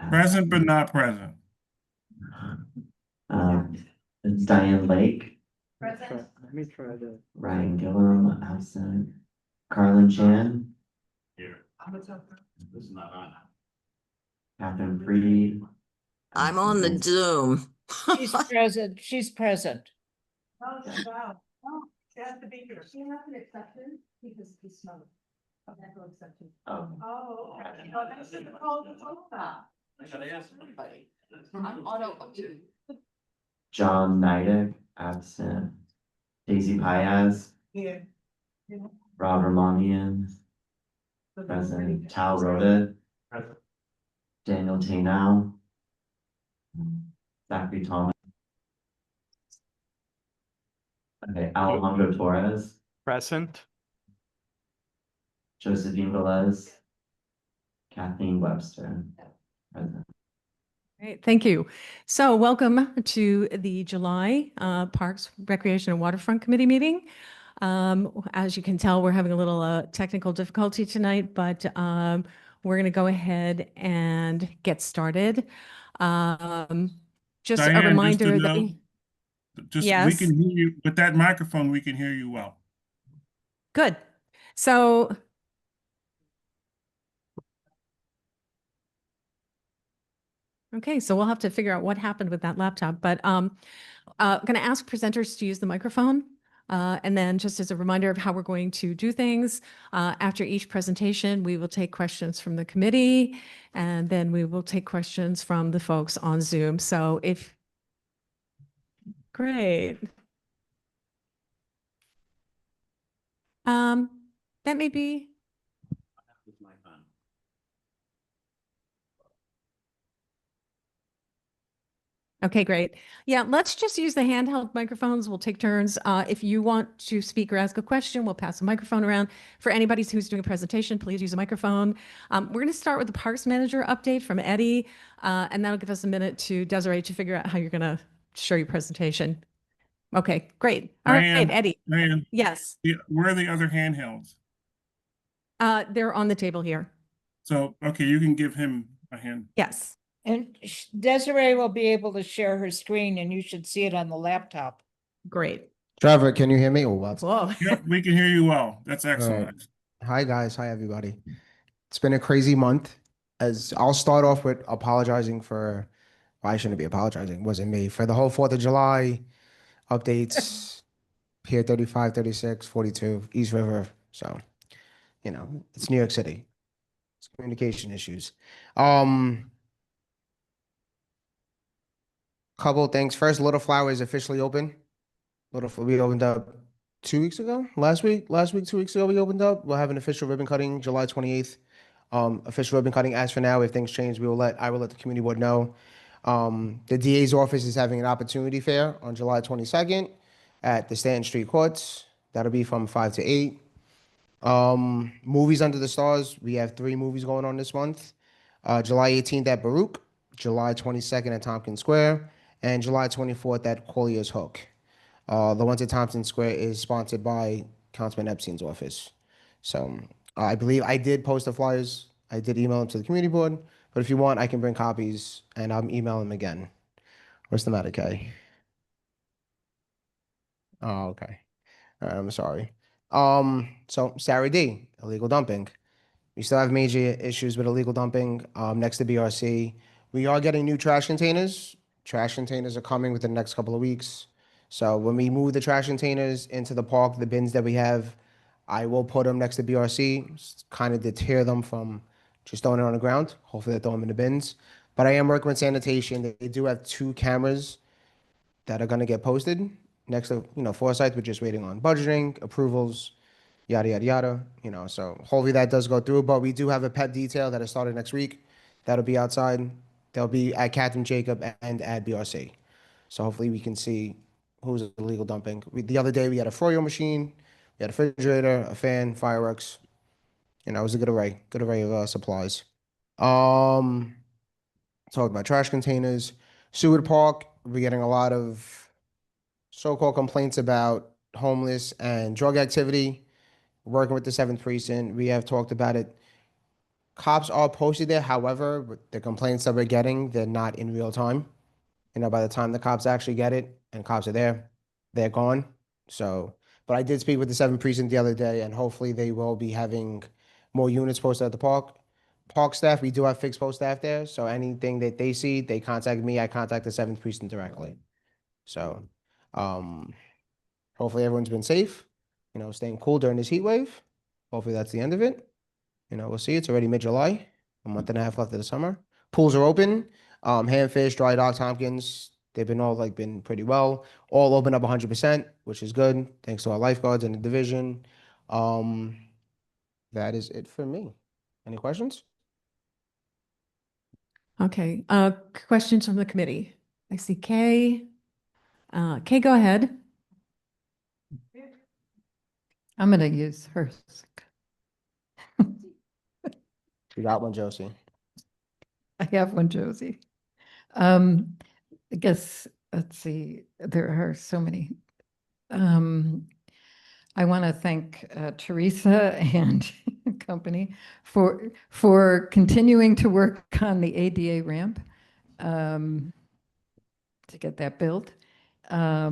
Present but not present. Um, Diane Lake, Present. Let me try to. Ryan Gillum, absent. Carlin Chan, Here. This is not on. Catherine Freed. I'm on the Zoom. She's present, she's present. Oh, wow. Oh, she has to be here. She has an exception because he's smoking. Medical exception. Oh, Oh, okay. Oh, that's the call. I gotta ask somebody. I'm auto too. John Nidek, absent. Daisy Payaz, Yeah. Rob Ramonian, present. Tal Rhoda, Present. Daniel Tanow, Zachary Thomas. Okay, Alejandro Torres, Present. Josephine Velez, Kathleen Webster, present. Great, thank you. So welcome to the July Parks, Recreation and Waterfront Committee meeting. As you can tell, we're having a little technical difficulty tonight, but we're going to go ahead and get started. Just Diane, a reminder to that know, we Yes. can hear you with that microphone. We can hear you well. Good. So okay, so we'll have to figure out what happened with that laptop, but going to ask presenters to use the microphone. And then just as a reminder of how we're going to do things, after each presentation, we will take questions from the committee, and then we will take questions from the folks on Zoom. So great. That may be. Okay, great. Yeah, let's just use the handheld microphones. We'll take turns. If you want to speak or ask a question, we'll pass the microphone around. For anybody who's doing a presentation, please use a microphone. We're going to start with the Parks Manager update from Eddie, and that'll give us a minute to Desiree to figure out how you're going to show your presentation. Okay, great. All right, Eddie. Diane, Yes, where are the other handhelds? they're on the table here. So, okay, you can give him a hand. Yes. And Desiree will be able to share her screen and you should see it on the laptop. Great. Trevor, can you hear me? Oh, what? Whoa. Yep, we can hear you well. That's excellent. Hi, guys. Hi, everybody. It's been a crazy month. As I'll start off with apologizing for, well, I shouldn't be apologizing. It wasn't me. For the whole 4th of July updates, Pier 35, 36, 42, East River. So, it's New York City. It's communication issues. Couple of things. First, Little Flower is officially open. We opened up 2 weeks ago. Last week, 2 weeks ago, we opened up. We'll have an official ribbon cutting July 28th. Official ribbon cutting. As for now, if things change, I will let the community board know. The DA's office is having an opportunity fair on July 22nd at the Stanton Street Courts. That'll be from 5 to 8. Movies under the stars. We have 3 movies going on this month. July 18th at Baruch, July 22nd at Tompkins Square, and July 24th at Collier's Hook. The ones at Tompkins Square is sponsored by Councilman Epstein's office. So I believe I did post the flyers. I did email them to the community board, but if you want, I can bring copies and I'll email them again. What's the matter, Kay? Oh, okay. I'm sorry. So Sarah D, illegal dumping. We still have major issues with illegal dumping next to BRC. We are getting new trash containers. Trash containers are coming within the next couple of weeks. So when we move the trash containers into the park, the bins that we have, I will put them next to BRC, kind of deter them from just throwing it on the ground. Hopefully they throw them in the bins. But I am working with sanitation. They do have 2 cameras that are going to get posted next to, Foresight. We're just waiting on budgeting, approvals, yada, yada, yada, so hopefully that does go through, but we do have a pet detail that has started next week. That'll be outside. They'll be at Captain Jacob and at BRC. So hopefully we can see who's illegal dumping. The other day we had a Froyo machine, we had a refrigerator, a fan, fireworks. It was a good array of supplies. Talk about trash containers. Seward Park, we're getting a lot of so-called complaints about homeless and drug activity. Working with the 7th precinct, we have talked about it. Cops are posted there, however, the complaints that we're getting, they're not in real time. By the time the cops actually get it and cops are there, they're gone. So, but I did speak with the 7th precinct the other day, and hopefully they will be having more units posted at the park. Park staff, we do have fixed post staff there, so anything that they see, they contact me, I contact the 7th precinct directly. So, um, hopefully everyone's been safe, staying cool during this heat wave. Hopefully that's the end of it. We'll see. It's already mid-July, a month and a half left of the summer. Pools are open. Handfish, Dry Dock, Tompkins, they've been all been pretty well. All open up 100%, which is good. Thanks to our lifeguards and the division. That is it for me. Any questions? Okay, questions from the committee. I see Kay. Kay, go ahead. I'm going to use hers. You got one, Josie. I have one, Josie. I guess, let's see, there are so many. I want to thank Teresa and company for continuing to work on the ADA ramp to get that built. I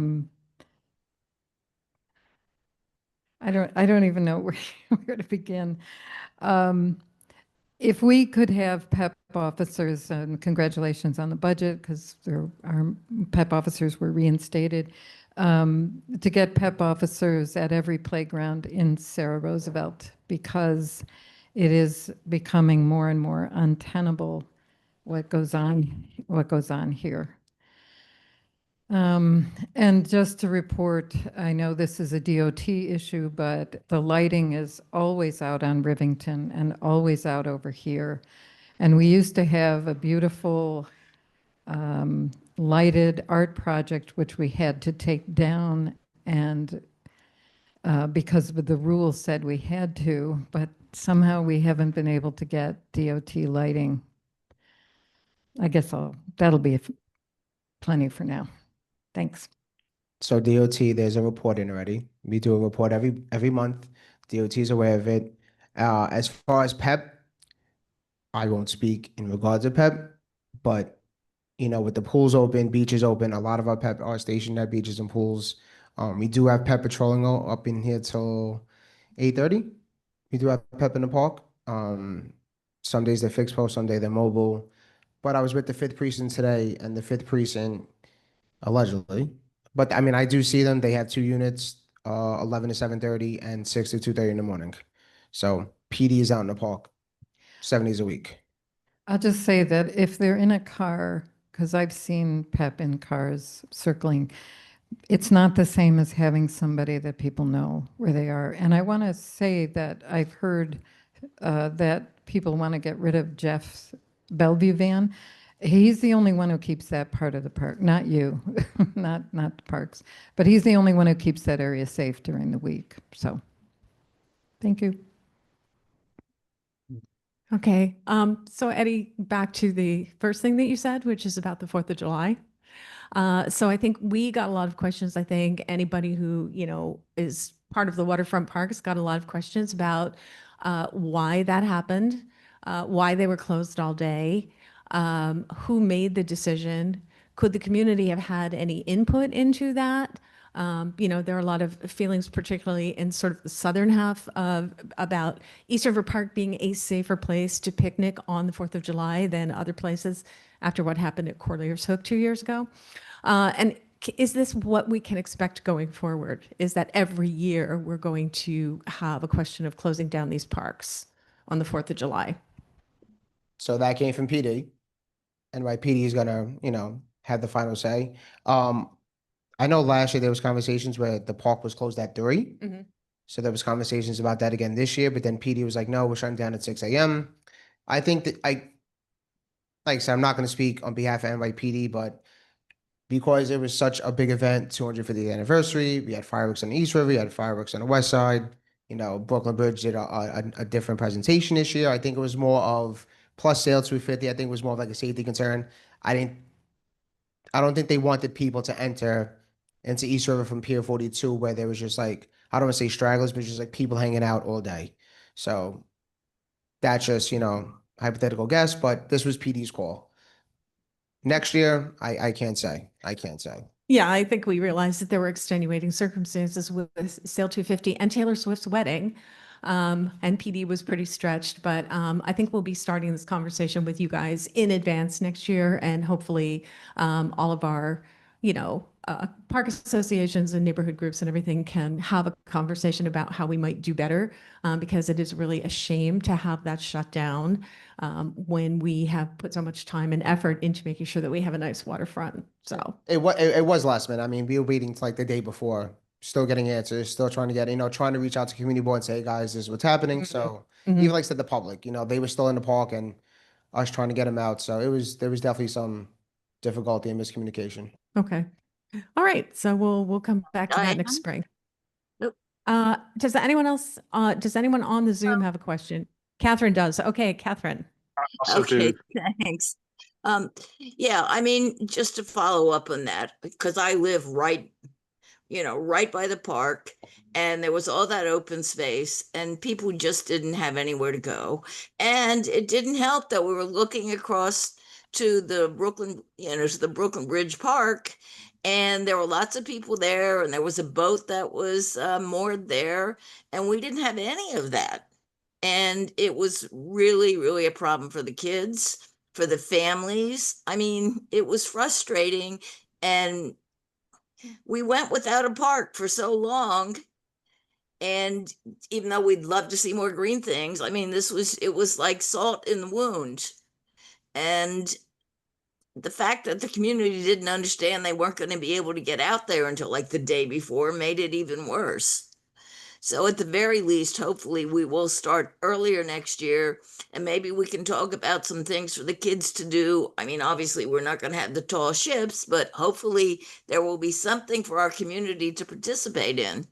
don't even know where to begin. If we could have PEP officers, and congratulations on the budget, because our PEP officers were reinstated, to get PEP officers at every playground in Sarah Roosevelt, because it is becoming more and more untenable what goes on here. And just to report, I know this is a DOT issue, but the lighting is always out on Rivington and always out over here. And we used to have a beautiful lighted art project, which we had to take down, and because the rules said we had to, but somehow we haven't been able to get DOT lighting. I guess that'll be plenty for now. Thanks. So DOT, there's a report in already. We do a report every month. DOT is aware of it. As far as PEP, I won't speak in regards to PEP, but with the pools open, beaches open, a lot of our PEP are stationed at beaches and pools. We do have PEP patrolling up in here till 8:30. We do have PEP in the park. Some days they're fixed post, some days they're mobile. But I was with the 5th precinct today, and the 5th precinct, allegedly, but I mean, I do see them. They have 2 units, 11 to 7:30 and 6 to 2:30 in the morning. So PD is out in the park 7 days a week. I'll just say that if they're in a car, because I've seen PEP in cars circling, it's not the same as having somebody that people know where they are. And I want to say that I've heard that people want to get rid of Jeff's Bellevue van. He's the only one who keeps that part of the park, not you, not the parks, but he's the only one who keeps that area safe during the week. So, thank you. Okay, so Eddie, back to the first thing that you said, which is about the 4th of July. So I think we got a lot of questions. I think anybody who, is part of the Waterfront Parks got a lot of questions about why that happened, why they were closed all day, who made the decision, could the community have had any input into that? There are a lot of feelings, particularly in sort of the southern half about East River Park being a safer place to picnic on the 4th of July than other places after what happened at Corlear's Hook 2 years ago. And is this what we can expect going forward? Is that every year we're going to have a question of closing down these parks on the 4th of July? So that came from PD, and PD is gonna, have the final say. I know last year there was conversations where the park was closed at 3. So there was conversations about that again this year, but then PD was like, no, we're shutting down at 6 a.m. I think that like I said, I'm not going to speak on behalf of NYPD, but because it was such a big event, 250th anniversary, we had fireworks on the East River, we had fireworks on the West Side. Brooklyn Bridge did a different presentation this year. I think it was more of plus sale 250. I think it was more of like a safety concern. I don't think they wanted people to enter into East River from Pier 42 where there was just like, I don't want to say stragglers, but just like people hanging out all day. So That's just, hypothetical guess, but this was PD's call. Next year, I can't say. I can't say. Yeah, I think we realized that there were extenuating circumstances with Sale 250 and Taylor Swift's wedding. And PD was pretty stretched, but I think we'll be starting this conversation with you guys in advance next year, and hopefully all of our, park associations and neighborhood groups and everything can have a conversation about how we might do better, because it is really a shame to have that shut down when we have put so much time and effort into making sure that we have a nice waterfront. So It was last minute. I mean, we were waiting to like the day before, still getting answers, still trying to get, trying to reach out to community board and say, hey guys, this is what's happening. So Mhm. even like I said, the public, they were still in the park and us trying to get them out. So there was definitely some difficulty and miscommunication. Okay. All right. So we'll come back to that Diane? next spring. Nope. Does anyone on the Zoom have a question? Catherine does. Okay, Catherine. Okay, thanks. Yeah, I mean, just to follow up on that, because I live right by the park, and there was all that open space, and people just didn't have anywhere to go. And it didn't help that we were looking across to the Brooklyn Bridge Park, and there were lots of people there, and there was a boat that was moored there, and we didn't have any of that. And it was really, really a problem for the kids, for the families. I mean, it was frustrating. And we went without a park for so long. And even though we'd love to see more green things, I mean, it was like salt in the wound. And the fact that the community didn't understand they weren't going to be able to get out there until like the day before made it even worse. So at the very least, hopefully we will start earlier next year, and maybe we can talk about some things for the kids to do. I mean, obviously we're not going to have the tall ships, but hopefully there will be something for our community to participate in.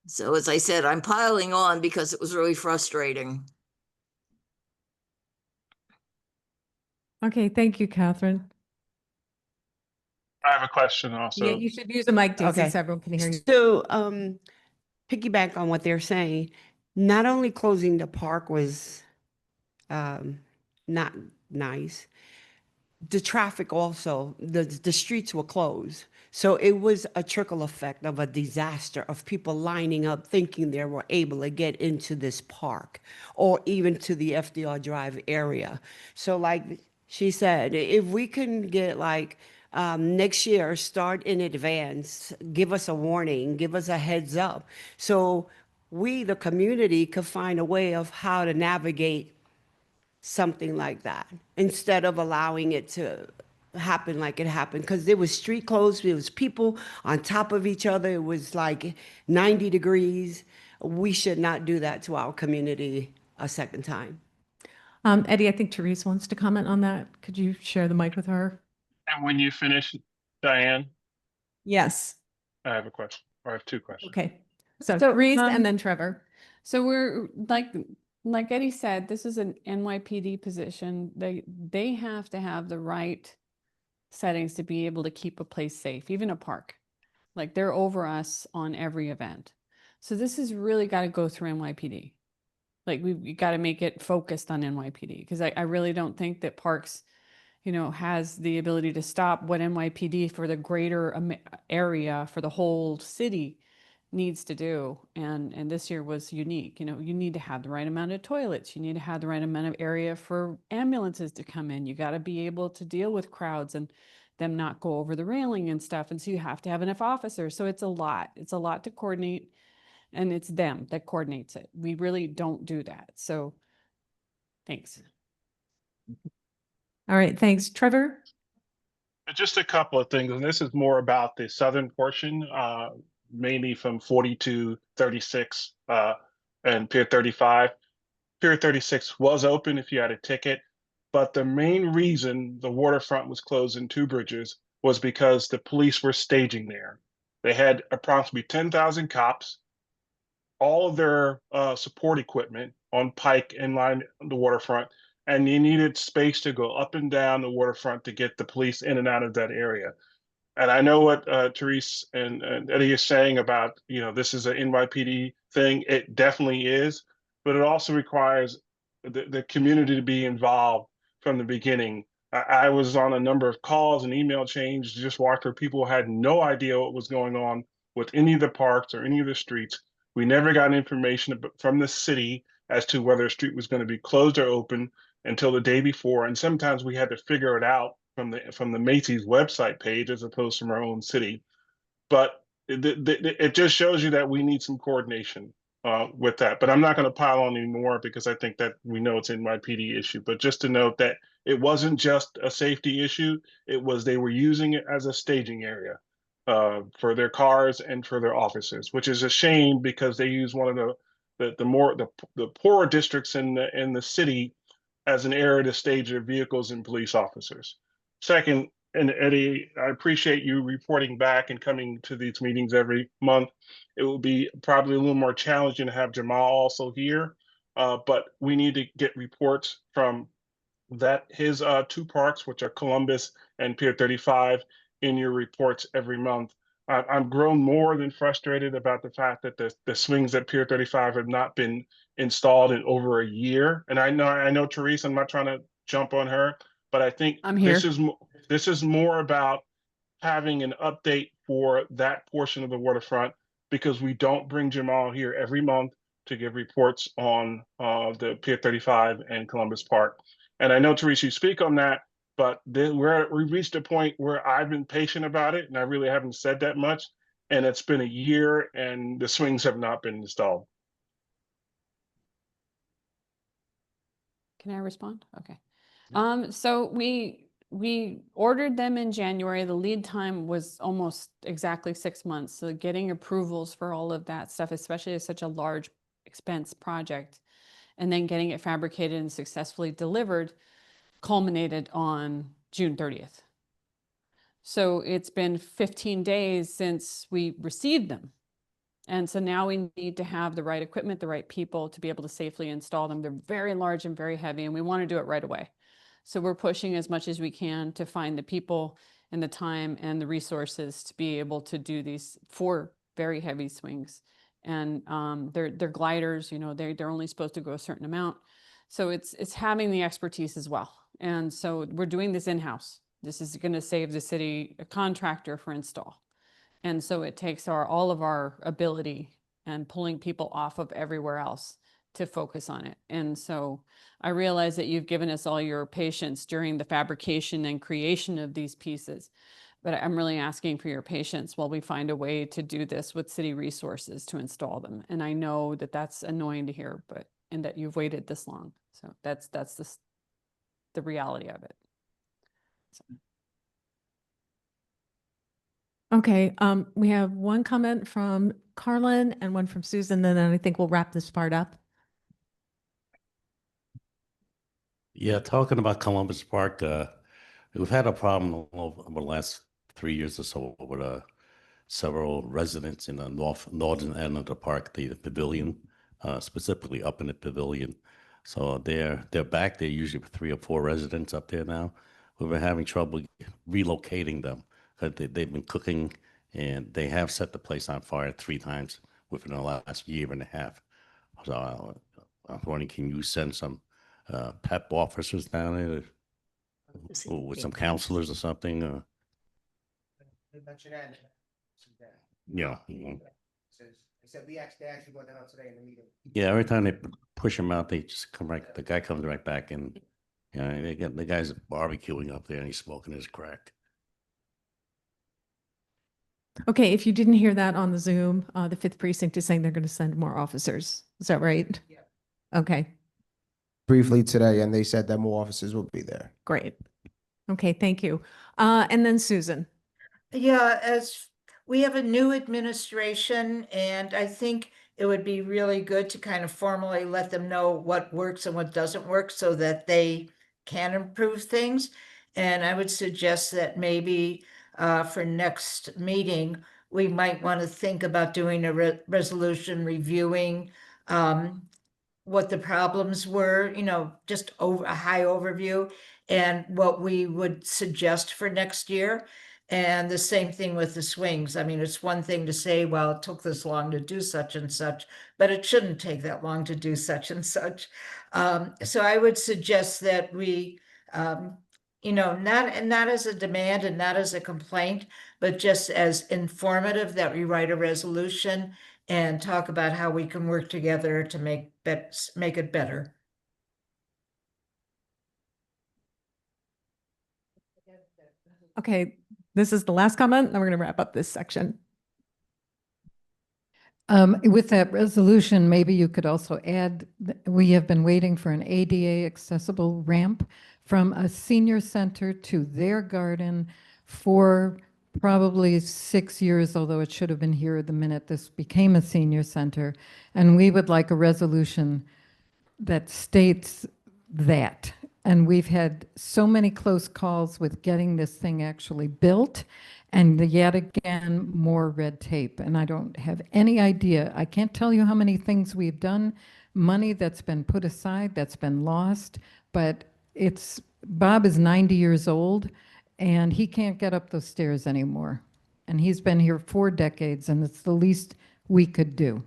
So as I said, I'm piling on because it was really frustrating. Okay, thank you, Catherine. I have a question Yeah, also. you should use a mic, Daisy, Okay. so everyone can hear you. So, piggyback on what they're saying, not only closing the park was not nice, the traffic also, the streets were closed. So it was a trickle effect of a disaster of people lining up thinking they were able to get into this park or even to the FDR Drive area. So like she said, if we can get like next year, start in advance, give us a warning, give us a heads up. So we, the community, could find a way of how to navigate something like that instead of allowing it to happen like it happened, because there was street closed, there was people on top of each other, it was like 90 degrees. We should not do that to our community a second time. Eddie, I think Therese wants to comment on that. Could you share the mic with her? And when you finish, Diane, Yes. I have a question, or I have two questions. Okay. So So, Therese and then Trevor. So we're like Eddie said, this is an NYPD position. They have to have the right settings to be able to keep a place safe, even a park. Like they're over us on every event. So this has really got to go through NYPD. Like we got to make it focused on NYPD, because I really don't think that parks, has the ability to stop what NYPD for the greater area, for the whole city needs to do. And this year was unique. You need to have the right amount of toilets. You need to have the right amount of area for ambulances to come in. You got to be able to deal with crowds and them not go over the railing and stuff. And so you have to have enough officers. So it's a lot to coordinate, and it's them that coordinates it. We really don't do that. So thanks. All right, thanks. Trevor? Just a couple of things, and this is more about the southern portion, mainly from 40 to 36 and Pier 35. Pier 36 was open if you had a ticket, but the main reason the waterfront was closed in Two Bridges was because the police were staging there. They had approximately 10,000 cops, all of their support equipment on Pike and line the waterfront, and you needed space to go up and down the waterfront to get the police in and out of that area. And I know what Therese and Eddie is saying about, this is an NYPD thing. It definitely is. but it also requires the community to be involved from the beginning. I was on a number of calls and email chains, just watched where people had no idea what was going on with any of the parks or any of the streets. We never got information from the city as to whether a street was going to be closed or open until the day before. And sometimes we had to figure it out from the Macy's website page as opposed from our own city. But it just shows you that we need some coordination with that. But I'm not going to pile on anymore because I think that we know it's an NYPD issue. But just to note that it wasn't just a safety issue; it was they were using it as a staging area for their cars and for their officers, which is a shame because they use one of the poorer districts in the city as an area to stage their vehicles and police officers. Second, and Eddie, I appreciate you reporting back and coming to these meetings every month. It will be probably a little more challenging to have Jamal also here, but we need to get reports from his two parks, which are Columbus and Pier 35, in your reports every month. I'm grown more than frustrated about the fact that the swings at Pier 35 have not been installed in over a year. And I know, Teresa, I'm not trying to jump on her, but I think I'm here. this is more about having an update for that portion of the waterfront because we don't bring Jamal here every month to give reports on the Pier 35 and Columbus Park. And I know, Teresa, you speak on that, but then we reached a point where I've been patient about it and I really haven't said that much. And it's been a year and the swings have not been installed. Can I respond? Okay. So we ordered them in January. The lead time was almost exactly 6 months. So getting approvals for all of that stuff, especially as such a large expense project, and then getting it fabricated and successfully delivered culminated on June 30th. So it's been 15 days since we received them. And so now we need to have the right equipment, the right people to be able to safely install them. They're very large and very heavy, and we want to do it right away. So we're pushing as much as we can to find the people and the time and the resources to be able to do these 4 very heavy swings. And they're gliders, you know, they're only supposed to go a certain amount. So it's having the expertise as well. And so we're doing this in-house. This is going to save the city a contractor for install. And so it takes all of our ability and pulling people off of everywhere else to focus on it. And so I realize that you've given us all your patience during the fabrication and creation of these pieces, but I'm really asking for your patience while we find a way to do this with city resources to install them. And I know that that's annoying to hear, and that you've waited this long. So that's the reality of it. So. Okay, we have one comment from Carlin and one from Susan, and then I think we'll wrap this part up. Yeah, talking about Columbus Park, we've had a problem over the last 3 years or so with several residents in the northern end of the park, the pavilion, specifically up in the pavilion. So they're back there usually with 3 or 4 residents up there now. We've been having trouble relocating them because they've been cooking and they have set the place on fire 3 times within the last year and a half. So I'm wondering, can you send some PEP officers down there with some counselors or something? Yeah. Yeah, every time they push him out, they just come right. The guy comes right back, and you know, the guy's barbecuing up there, and he's smoking his crack. Okay, if you didn't hear that on the Zoom, the 5th precinct is saying they're going to send more officers. Is that right? Yeah. Okay, Briefly today, and they said that more officers will be there. great. Okay, thank you. And then Susan. Yeah, as we have a new administration, and I think it would be really good to kind of formally let them know what works and what doesn't work so that they can improve things. And I would suggest that maybe for next meeting, we might want to think about doing a resolution reviewing what the problems were, you know, just a high overview and what we would suggest for next year. And the same thing with the swings. I mean, it's one thing to say, well, it took this long to do such and such, but it shouldn't take that long to do such and such. So I would suggest that we, not as a demand and not as a complaint, but just as informative, that we write a resolution and talk about how we can work together to make it better. Okay, this is the last comment, then we're going to wrap up this section. With that resolution, maybe you could also add, we have been waiting for an ADA accessible ramp from a senior center to their garden for probably 6 years, although it should have been here the minute this became a senior center. And we would like a resolution that states that. And we've had so many close calls with getting this thing actually built, and yet again, more red tape. And I don't have any idea. I can't tell you how many things we've done, money that's been put aside, that's been lost, but Bob is 90 years old, and he can't get up those stairs anymore. And he's been here 4 decades, and it's the least we could do.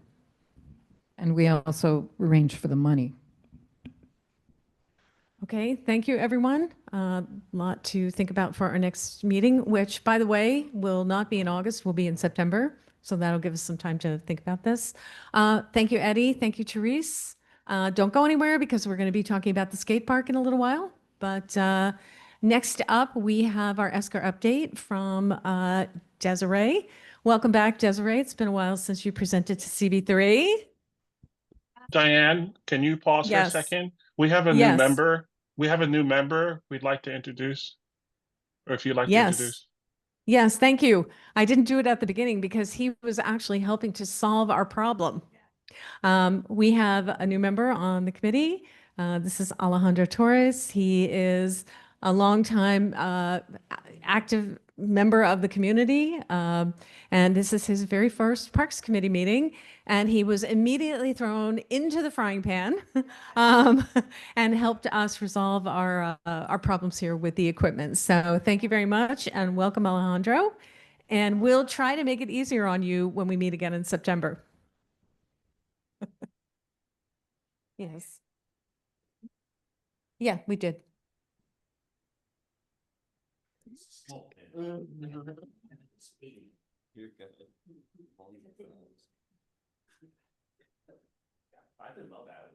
And we also arrange for the money. Okay, thank you, everyone. A lot to think about for our next meeting, which, by the way, will not be in August, will be in September. So that'll give us some time to think about this. Thank you, Eddie. Thank you, Therese. Don't go anywhere because we're going to be talking about the skate park in a little while. But next up, we have our ESCAR update from Desiree. Welcome back, Desiree. It's been a while since you presented to CB3. Diane, can you pause for a Yes. second? We have a new Yes. member. We have a new member we'd like to introduce, or if you'd like to Yes. introduce. Yes, thank you. I didn't do it at the beginning because he was actually helping to solve our problem. We have a new member on the committee. This is Alejandro Torres. He is a longtime active member of the community. And this is his very first Parks Committee meeting. And he was immediately thrown into the frying pan and helped us resolve our problems here with the equipment. So thank you very much and welcome, Alejandro. And we'll try to make it easier on you when we meet again in September. Yes. Yeah, we did. I didn't know that.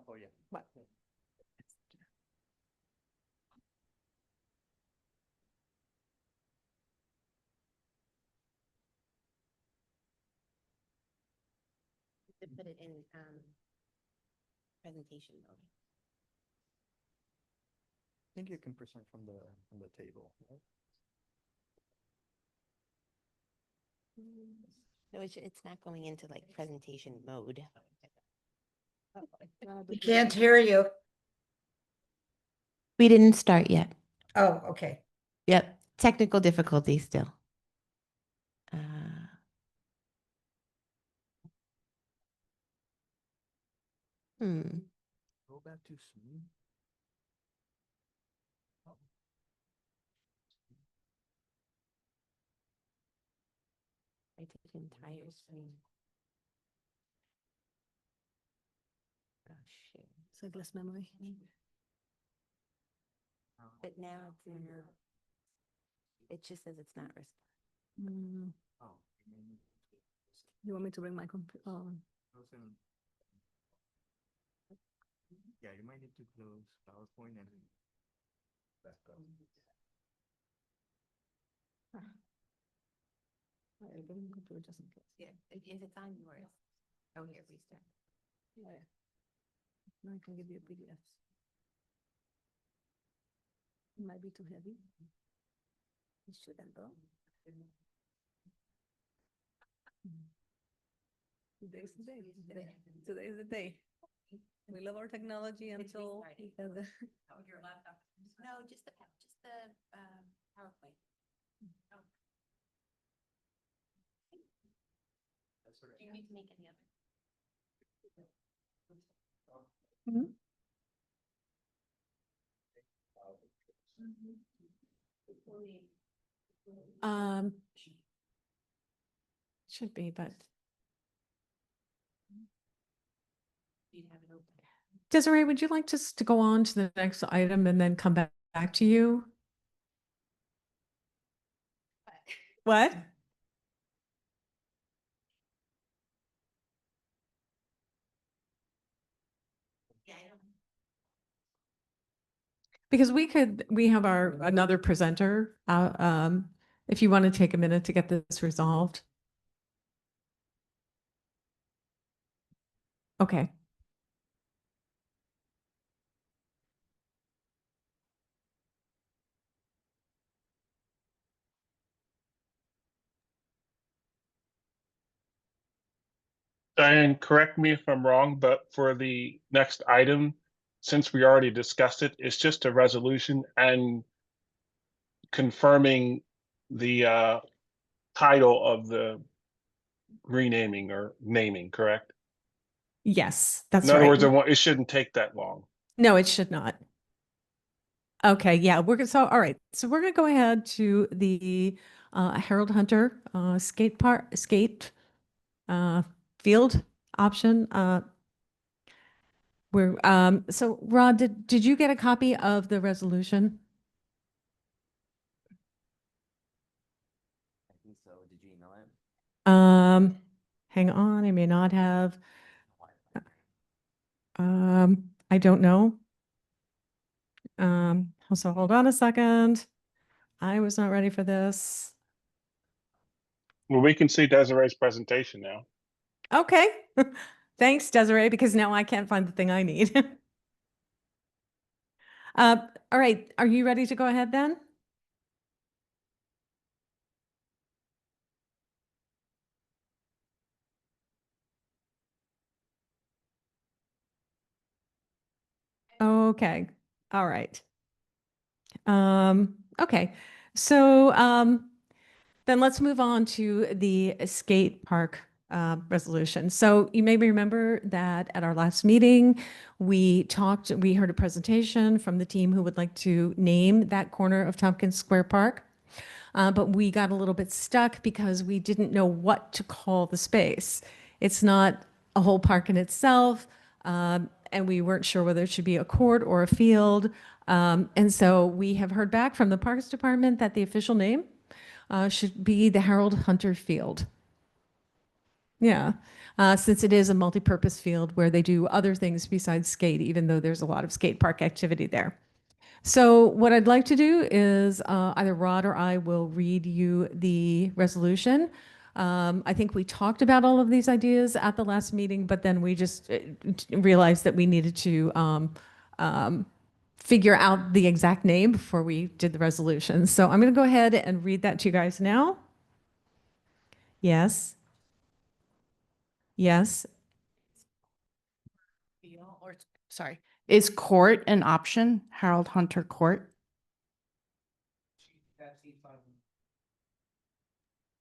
Oh, yeah. What? To put it in presentation mode. I think you can present from the table. Right? No, it's not going into like presentation mode. We can't hear you. We didn't start yet. Oh, okay. Yep, technical difficulty still. Go back to Zoom. I did entire screen. Oh shit. So less memory. But now it's in. It just says it's not responding. Oh, You want me to bring my computer? yeah, you might need to close PowerPoint and back up. Just in case. Yeah, if it's on yours. Oh, here, restart. Yeah. Now I can give you a PDF. It might be too heavy. It shouldn't though. Today's the day. Today's the day. We love our technology until. Your laptop. No, just the PowerPoint. Should be, but. Desiree, would you like us to go on to the next item and then come back to you? What? Because we have another presenter, if you want to take a minute to get this resolved. Okay. Diane, correct me if I'm wrong, but for the next item, since we already discussed it, it's just a resolution and confirming the title of the renaming or naming, correct? Yes, that's In other right. words, it shouldn't take that long. No, it should not. Okay, yeah, all right. So we're gonna go ahead to the Harold Hunter skate field option. So Rod, did you get a copy of the resolution? I think so. Did you email it? Hang on, I may not have. I don't know. So hold on a second. I was not ready for this. Well, we can see Desiree's presentation now. Okay. Thanks, Desiree, because now I can't find the thing I need. All right, are you ready to go ahead then? Okay, all right. Okay, so then let's move on to the skate park resolution. So you may remember that at our last meeting, we heard a presentation from the team who would like to name that corner of Tompkins Square Park. But we got a little bit stuck because we didn't know what to call the space. It's not a whole park in itself, and we weren't sure whether it should be a court or a field. And so we have heard back from the Parks Department that the official name should be the Harold Hunter Field. Yeah, since it is a multi-purpose field where they do other things besides skate, even though there's a lot of skate park activity there. So what I'd like to do is either Rod or I will read you the resolution. I think we talked about all of these ideas at the last meeting, but then we just realized that we needed to figure out the exact name before we did the resolution. So I'm going to go ahead and read that to you guys now. Yes. Yes. Sorry, is court an option? Harold Hunter Court?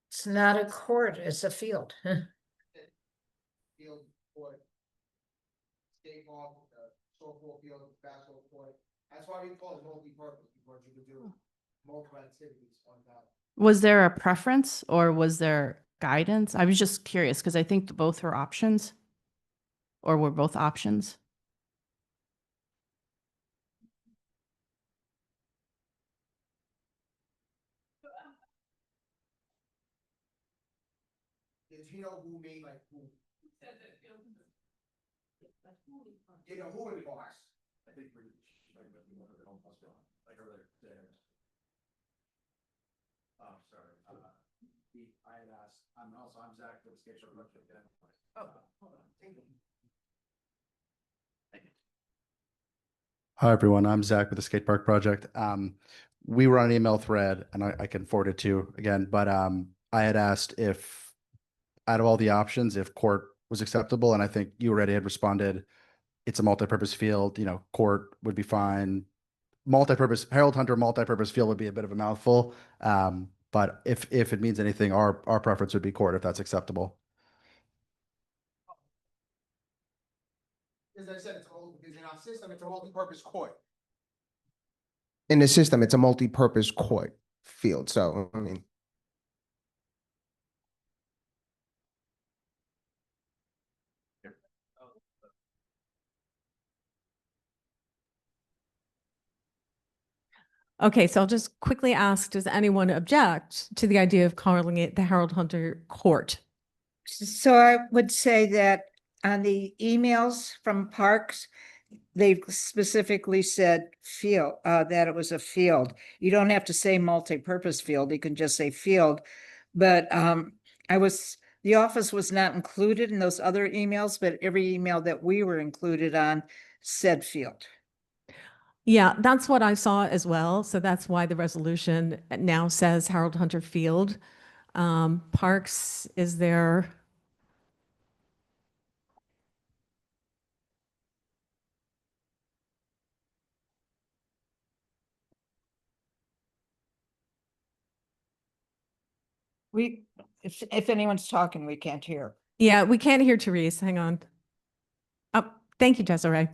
It's not a court, it's a field. Field, court, skate park, softball field, basketball court. That's why we call it multi-purpose, because you can do multiple activities on that. Was there a preference or was there guidance? I was just curious because I think both are options. Or were both options? Did you know who made like who? You know, who would be boss? I think we're. Like earlier today. Oh, sorry. I had asked, I'm Zach with the skate shop. Oh, hold on. Thank you. Hi, everyone. I'm Zach with the Skate Park Project. We were on an email thread, and I can forward it to you again, but I had asked if, out of all the options, if court was acceptable, and I think you already had responded, it's a multi-purpose field, court would be fine. Multi-purpose, Harold Hunter multi-purpose field would be a bit of a mouthful, but if it means anything, our preference would be court, if that's acceptable. As I said, because in our system, it's a multi-purpose court. In the system, it's a multi-purpose court field, so, I mean. Okay, so I'll just quickly ask, does anyone object to the idea of calling it the Harold Hunter Court? So I would say that on the emails from Parks, they specifically said field, that it was a field. You don't have to say multi-purpose field, you can just say field. But the office was not included in those other emails, but every email that we were included on said field. Yeah, that's what I saw as well. So that's why the resolution now says Harold Hunter Field. Parks is there. If anyone's talking, we can't hear. Yeah, we can't hear Therese. Hang on. Oh, thank you, Desiree.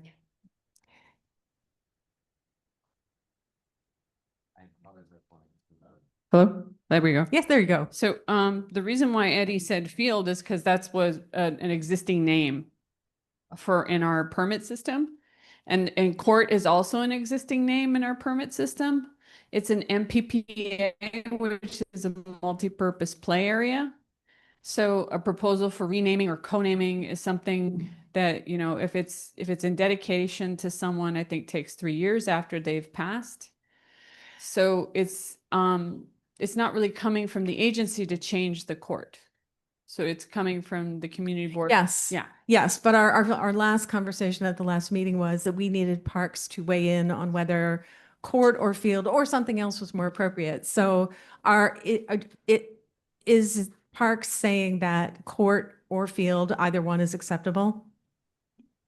Hello? There we go. Yes, there you go. So the reason why Eddie said field is because that's was an existing name for in our permit system. And court is also an existing name in our permit system. It's an MPPA, which is a multi-purpose play area. So a proposal for renaming or co-naming is something that, you know, if it's in dedication to someone, I think takes 3 years after they've passed. So it's not really coming from the agency to change the court. So it's coming from the community board. Yes. Yeah. Yes, but our last conversation at the last meeting was that we needed Parks to weigh in on whether court or field or something else was more appropriate. So it is Parks saying that court or field, either one is acceptable?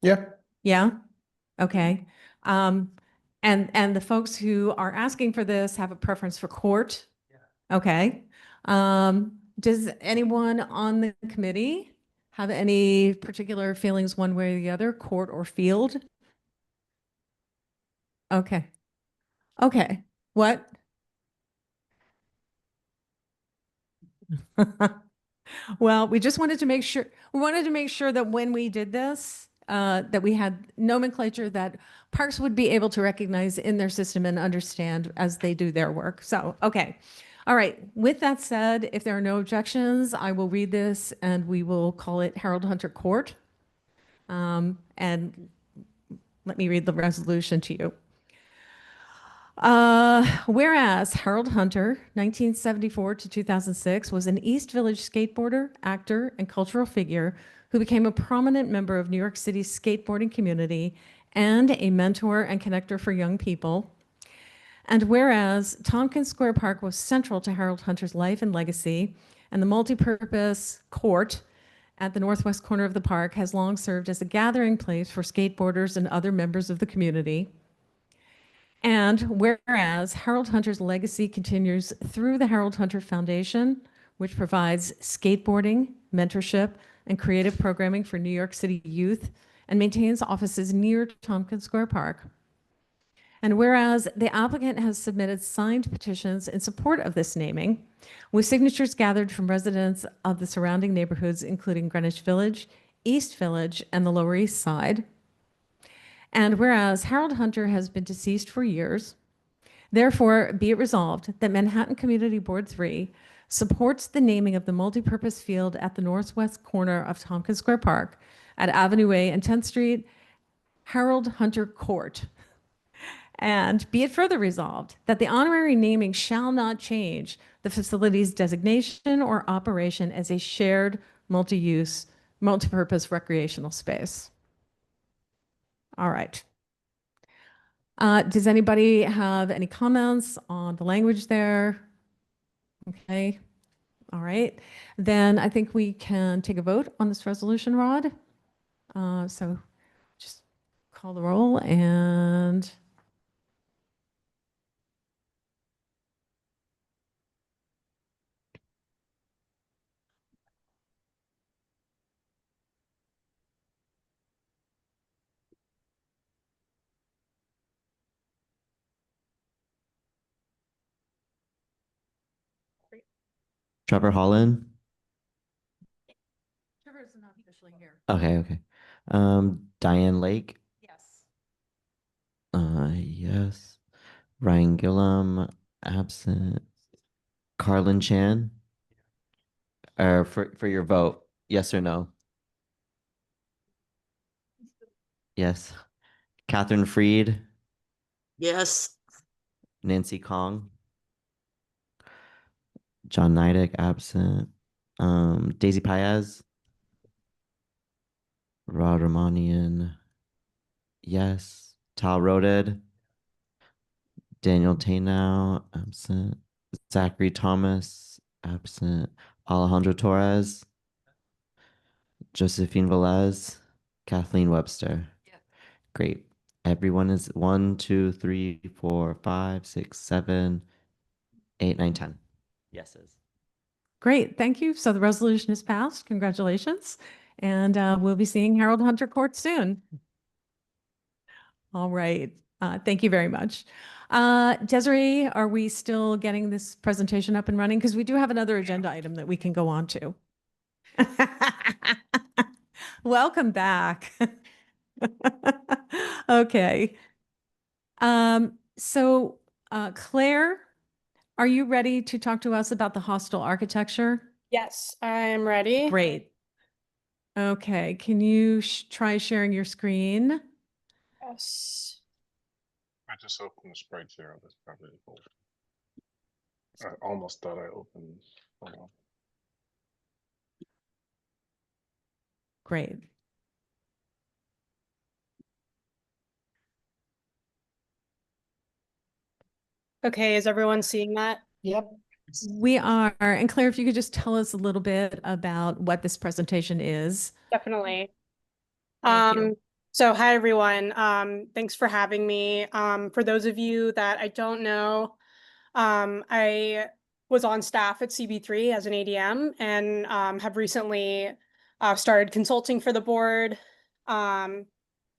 Yeah. Yeah? Okay. And the folks who are asking for this have a preference for court? Okay. Does anyone on the committee have any particular feelings one way or the other, court or field? Okay. Okay. What? Well, we just wanted to make sure, that when we did this, that we had nomenclature that Parks would be able to recognize in their system and understand as they do their work. So, okay. All right. With that said, if there are no objections, I will read this and we will call it Harold Hunter Court. And let me read the resolution to you. Whereas Harold Hunter, 1974 to 2006, was an East Village skateboarder, actor, and cultural figure who became a prominent member of New York City's skateboarding community and a mentor and connector for young people. And whereas Tompkins Square Park was central to Harold Hunter's life and legacy, and the multipurpose court at the northwest corner of the park has long served as a gathering place for skateboarders and other members of the community. And whereas Harold Hunter's legacy continues through the Harold Hunter Foundation, which provides skateboarding, mentorship, and creative programming for New York City youth and maintains offices near Tompkins Square Park. And whereas the applicant has submitted signed petitions in support of this naming, with signatures gathered from residents of the surrounding neighborhoods, including Greenwich Village, East Village, and the Lower East Side. And whereas Harold Hunter has been deceased for years, therefore be it resolved that Manhattan Community Board 3 supports the naming of the multipurpose field at the northwest corner of Tompkins Square Park at Avenue A and 10th Street, Harold Hunter Court. And be it further resolved that the honorary naming shall not change the facility's designation or operation as a shared multi-use, multipurpose recreational space. All right. Does anybody have any comments on the language there? Okay. All right. Then I think we can take a vote on this resolution, Rod. So just call the roll and Trevor Holland. Trevor's not officially here. Okay, okay. Diane Lake. Yes. Yes. Ryan Gillum, absent. Carlin Chan. For your vote, yes or no? Yes. Catherine Freed, Yes. Nancy Kong, John Nidek, absent. Daisy Paez, Rod Romanian, yes. Tal Roded, Daniel Tanow, absent. Zachary Thomas, absent. Alejandro Torres, Josephine Velez, Kathleen Webster. Great. Everyone is 1, 2, 3, 4, 5, 6, 7, 8, 9, 10. Yeses. Great, thank you. So the resolution is passed. Congratulations. And we'll be seeing Harold Hunter Court soon. All right, thank you very much. Desiree, are we still getting this presentation up and running? Because we do have another agenda item that we can go on to. Welcome back. Okay. So Claire, are you ready to talk to us about the hostel architecture? Yes, I'm ready. Great. Okay, can you try sharing your screen? Yes. I just opened the Sprite Zero. That's probably the fault. I almost thought I opened. Hold on. Great. Okay, is everyone seeing that? Yep. We are. And Claire, if you could just tell us a little bit about what this presentation is. Definitely. Thank you. So hi everyone. Thanks for having me. For those of you that I don't know, I was on staff at CB3 as an ADM and have recently started consulting for the board. And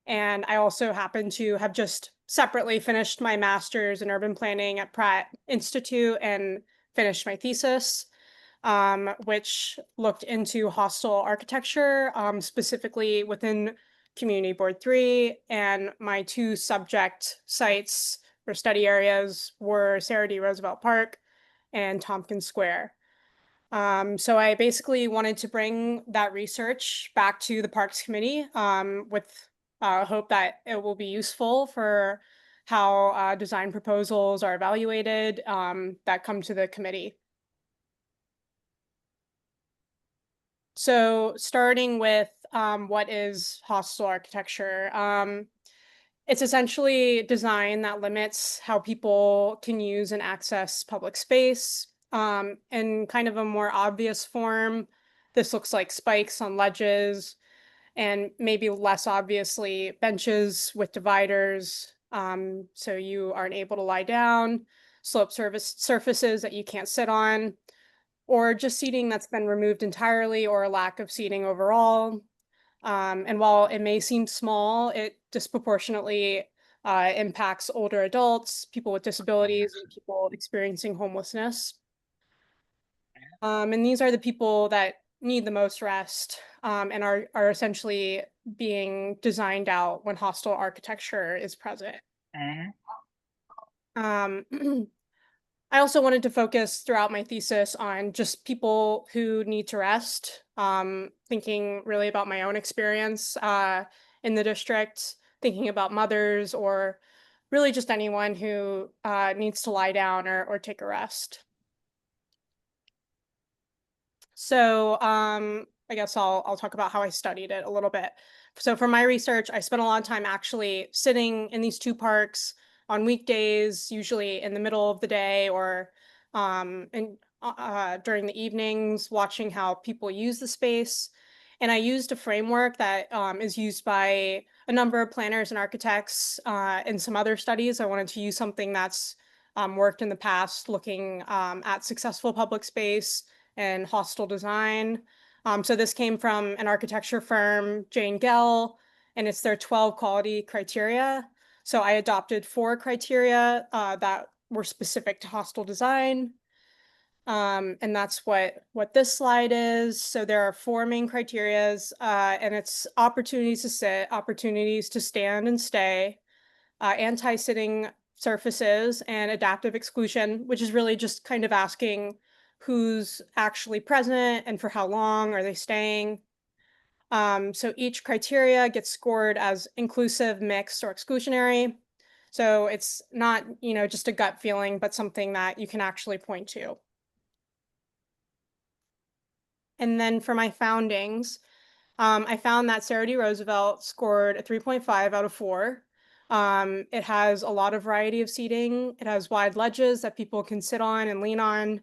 I also happen to have just separately finished my master's in urban planning at Pratt Institute and finished my thesis, which looked into hostel architecture, specifically within Community Board 3. And my two subject sites or study areas were Sarah D. Roosevelt Park and Tompkins Square. So I basically wanted to bring that research back to the Parks Committee with hope that it will be useful for how design proposals are evaluated that come to the committee. So starting with what is hostel architecture? It's essentially design that limits how people can use and access public space. In kind of a more obvious form, this looks like spikes on ledges and maybe less obviously benches with dividers, so you aren't able to lie down, slope surfaces that you can't sit on, or just seating that's been removed entirely or a lack of seating overall. And while it may seem small, it disproportionately impacts older adults, people with disabilities, and people experiencing homelessness. And these are the people that need the most rest and are essentially being designed out when hostile architecture is present. I also wanted to focus throughout my thesis on just people who need to rest, thinking really about my own experience in the district, thinking about mothers or really just anyone who needs to lie down or take a rest. So I guess I'll talk about how I studied it a little bit. So for my research, I spent a lot of time actually sitting in these two parks on weekdays, usually in the middle of the day or during the evenings, watching how people use the space. And I used a framework that is used by a number of planners and architects in some other studies. I wanted to use something that's worked in the past, looking at successful public space and hostel design. So this came from an architecture firm, Jane Gell, and it's their 12 quality criteria. So I adopted 4 criteria that were specific to hostel design. And that's what this slide is. So there are 4 main criterias, and it's opportunities to sit, opportunities to stand and stay, anti-sitting surfaces, and adaptive exclusion, which is really just kind of asking who's actually present and for how long are they staying. So each criteria gets scored as inclusive, mixed, or exclusionary. So it's not, just a gut feeling, but something that you can actually point to. And then for my foundings, I found that Sarah D. Roosevelt scored a 3.5 out of 4. It has a lot of variety of seating. It has wide ledges that people can sit on and lean on.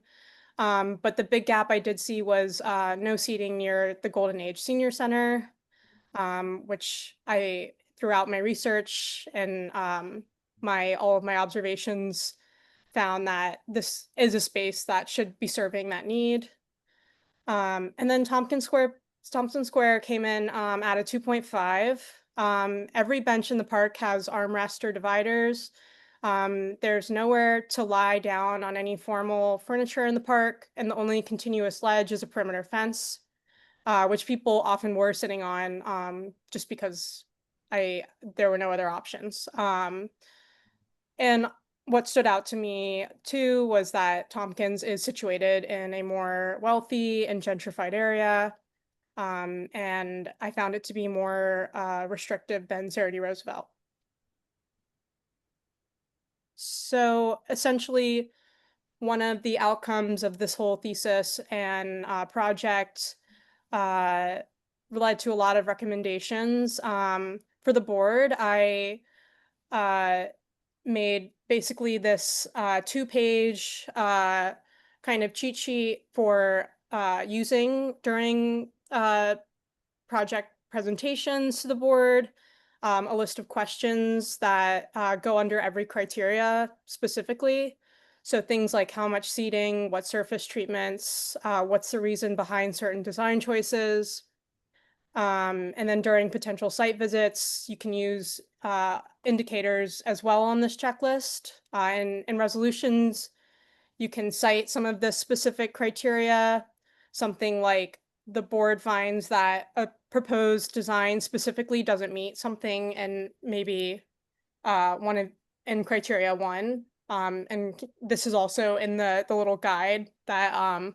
But the big gap I did see was no seating near the Golden Age Senior Center, which I, throughout my research and all of my observations, found that this is a space that should be serving that need. And then Thompson Square came in at a 2.5. Every bench in the park has armrest or dividers. There's nowhere to lie down on any formal furniture in the park, and the only continuous ledge is a perimeter fence, which people often were sitting on just because there were no other options. And what stood out to me too was that Tompkins is situated in a more wealthy and gentrified area. And I found it to be more restrictive than Sarah D. Roosevelt. So essentially, one of the outcomes of this whole thesis and project led to a lot of recommendations. For the board, I made basically this 2-page kind of cheat sheet for using during project presentations to the board, a list of questions that go under every criteria specifically. So things like how much seating, what surface treatments, what's the reason behind certain design choices. And then during potential site visits, you can use indicators as well on this checklist. In resolutions, you can cite some of the specific criteria, something like the board finds that a proposed design specifically doesn't meet something and maybe in criteria 1. And this is also in the little guide that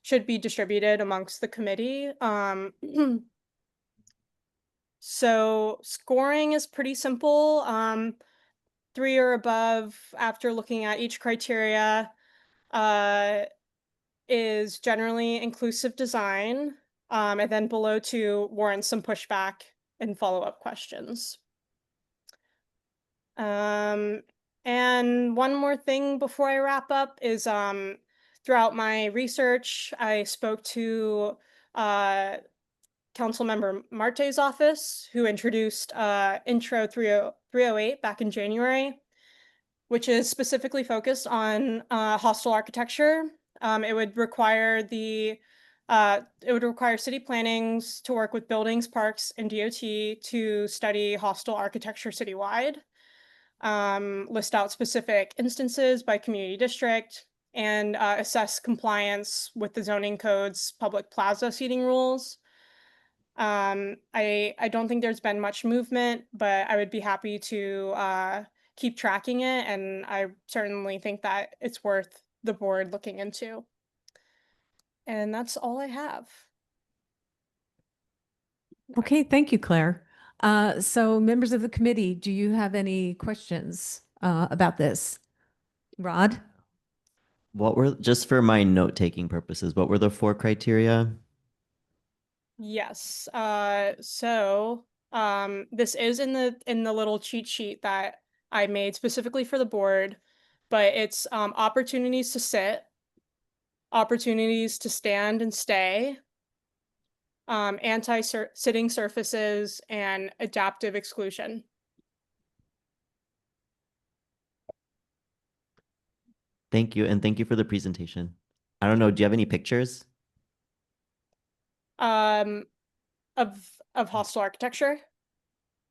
should be distributed amongst the committee. So scoring is pretty simple. 3 or above after looking at each criteria is generally inclusive design. And then below 2 warrants some pushback and follow-up questions. And one more thing before I wrap up is throughout my research, I spoke to Councilmember Marte's office, who introduced Intro 308 back in January, which is specifically focused on hostile architecture. It would require city plannings to work with buildings, parks, and DOT to study hostile architecture citywide, list out specific instances by community district, and assess compliance with the zoning code's public plaza seating rules. I don't think there's been much movement, but I would be happy to keep tracking it, and I certainly think that it's worth the board looking into. And that's all I have. Okay, thank you, Claire. So members of the committee, do you have any questions about this? Rod? Just for my note-taking purposes, what were the 4 criteria? Yes. So this is in the little cheat sheet that I made specifically for the board, but it's opportunities to sit, opportunities to stand and stay, anti-sitting surfaces, and adaptive exclusion. Thank you, and thank you for the presentation. I don't know, do you have any pictures? Of hostile architecture?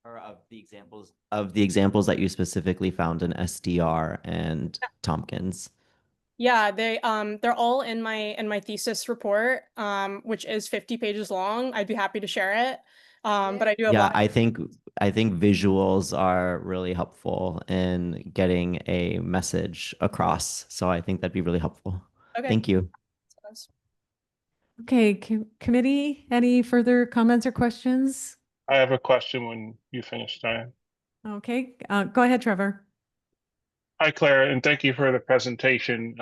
Or of the examples that you specifically found in SDR and Tompkins? Yeah, they're all in my thesis report, which is 50 pages long. I'd be happy to share it. But I do have a Yeah, lot of I think visuals are really helpful in getting a message across. So I think that'd be really helpful. Okay. Thank you. Okay, committee, any further comments or questions? I have a question when you finish, Diane. Okay, go ahead, Trevor. Hi, Claire, and thank you for the presentation.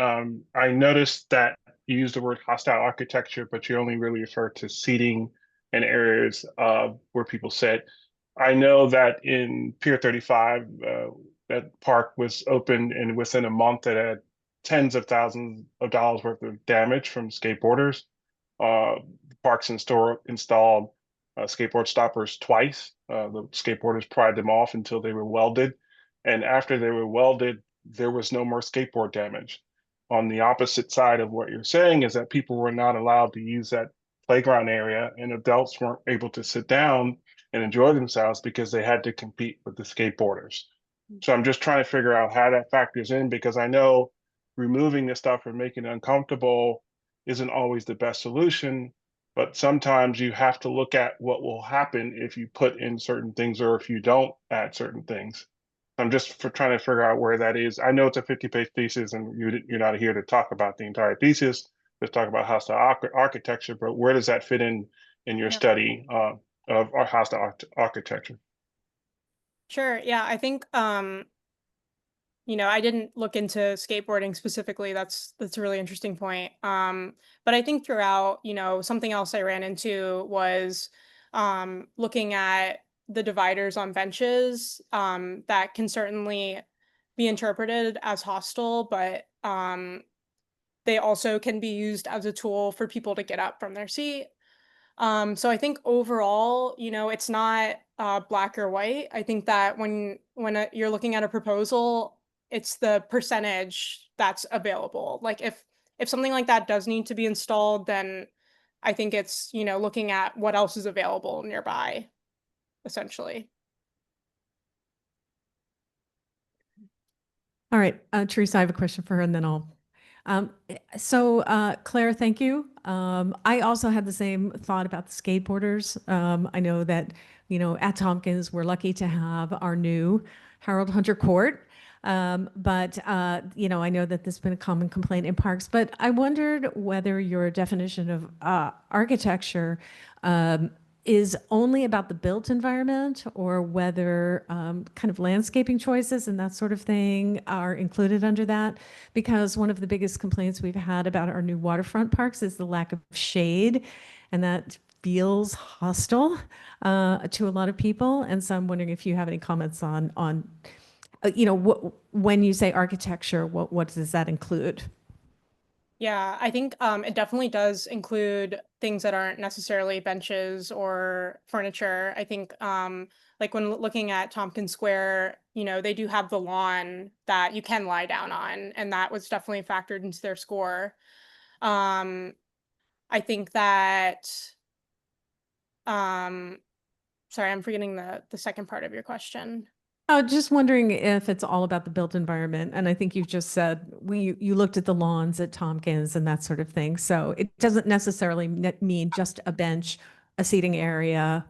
I noticed that you used the word hostile architecture, but you only really refer to seating and areas where people sit. I know that in Pier 35, that park was opened, and within a month it had tens of thousands of dollars worth of damage from skateboarders. The parks installed skateboard stoppers twice. The skateboarders pried them off until they were welded. And after they were welded, there was no more skateboard damage. On the opposite side of what you're saying is that people were not allowed to use that playground area, and adults weren't able to sit down and enjoy themselves because they had to compete with the skateboarders. So I'm just trying to figure out how that factors in, because I know removing this stuff and making it uncomfortable isn't always the best solution, but sometimes you have to look at what will happen if you put in certain things or if you don't add certain things. I'm just trying to figure out where that is. I know it's a 50-page thesis, and you're not here to talk about the entire thesis. Let's talk about hostile architecture, but where does that fit in your study of our hostile architecture? Sure. Yeah, I think I didn't look into skateboarding specifically. That's a really interesting point. But I think throughout, something else I ran into was looking at the dividers on benches that can certainly be interpreted as hostile, but they also can be used as a tool for people to get up from their seat. So I think overall, it's not black or white. I think that when you're looking at a proposal, it's the percentage that's available. Like if something like that does need to be installed, then I think it's, looking at what else is available nearby, essentially. All right, Teresa, I have a question for her, and then I'll. Claire, thank you. I also had the same thought about the skateboarders. I know that, at Tompkins, we're lucky to have our new Harold Hunter Court. I know that there's been a common complaint in parks, but I wondered whether your definition of architecture is only about the built environment, or whether kind of landscaping choices and that sort of thing are included under that. Because one of the biggest complaints we've had about our new waterfront parks is the lack of shade, and that feels hostile to a lot of people. And so I'm wondering if you have any comments on when you say architecture, what does that include? Yeah, I think it definitely does include things that aren't necessarily benches or furniture. I think like when looking at Tompkins Square, they do have the lawn that you can lie down on, and that was definitely factored into their score. I think that sorry, I'm forgetting the second part of your question. Just wondering if it's all about the built environment. And I think you've just said you looked at the lawns at Tompkins and that sort of thing. So it doesn't necessarily mean just a bench, a seating area,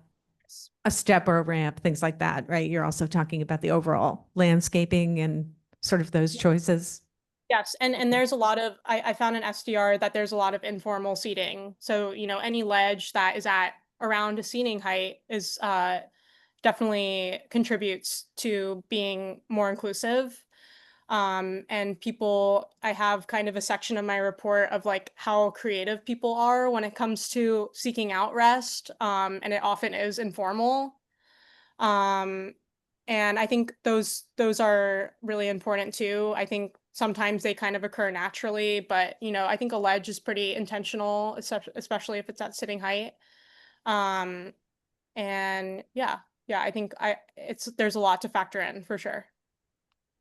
a step or a ramp, things like that, right? You're also talking about the overall landscaping and sort of those choices. Yes, and there's a lot of, I found in SDR that there's a lot of informal seating. So, any ledge that is at around a seating height is definitely contributes to being more inclusive. And people, I have kind of a section of my report of like how creative people are when it comes to seeking out rest. And it often is informal. And I think those are really important too. I think sometimes they kind of occur naturally, but I think a ledge is pretty intentional, especially if it's at sitting height. And yeah, I think there's a lot to factor in for sure.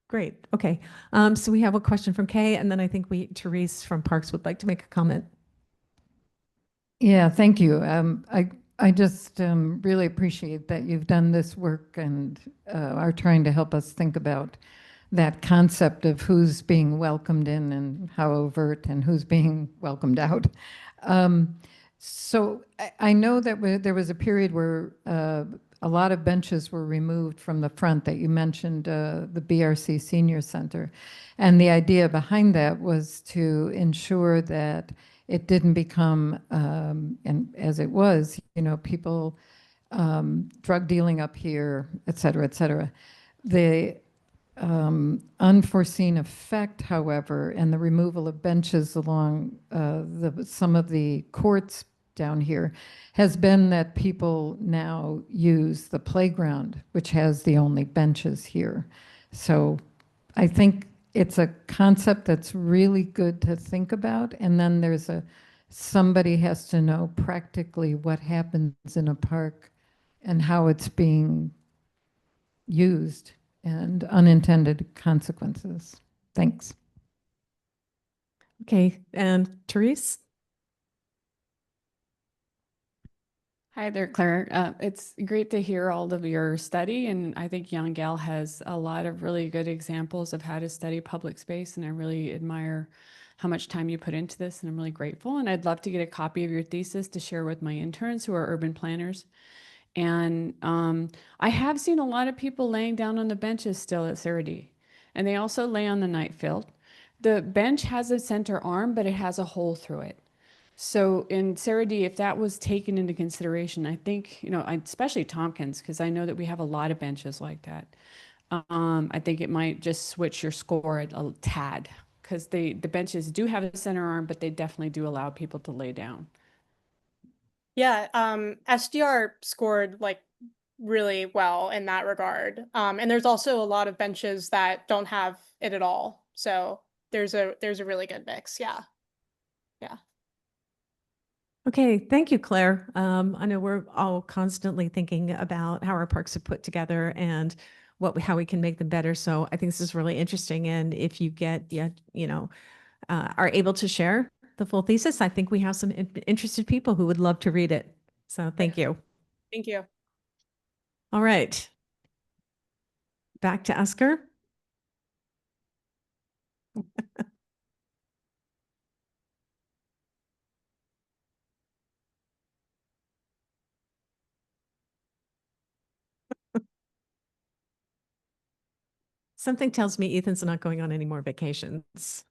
Great. Okay. So we have a question from Kay, and then I think Therese from Parks would like to make a comment. Yeah, thank you. I just really appreciate that you've done this work and are trying to help us think about that concept of who's being welcomed in and how overt and who's being welcomed out. So I know that there was a period where a lot of benches were removed from the front that you mentioned, the BRC Senior Center. And the idea behind that was to ensure that it didn't become, and as it was, you know, people drug dealing up here, et cetera, et cetera. The unforeseen effect, however, and the removal of benches along some of the courts down here has been that people now use the playground, which has the only benches here. So I think it's a concept that's really good to think about. And then there's somebody has to know practically what happens in a park and how it's being used and unintended consequences. Thanks. Okay, and Therese? Hi there, Claire. It's great to hear all of your study, and I think Young Gal has a lot of really good examples of how to study public space, and I really admire how much time you put into this, and I'm really grateful. And I'd love to get a copy of your thesis to share with my interns who are urban planners. And I have seen a lot of people laying down on the benches still at Sarah, and they also lay on the night field. The bench has a center arm, but it has a hole through it. So in Sarah, if that was taken into consideration, I think, you know, especially Tompkins, because I know that we have a lot of benches like that. I think it might just switch your score a tad, because the benches do have a center arm, but they definitely do allow people to lay down. Yeah, SDR scored like really well in that regard. And there's also a lot of benches that don't have it at all. So there's a really good mix. Yeah. Yeah. Okay, thank you, Claire. I know we're all constantly thinking about how our parks are put together and how we can make them better. So I think this is really interesting. And if you are able to share the full thesis, I think we have some interested people who would love to read it. So thank you. Thank you. All right. Back to Oscar. Something tells me Ethan's not going on any more vacations.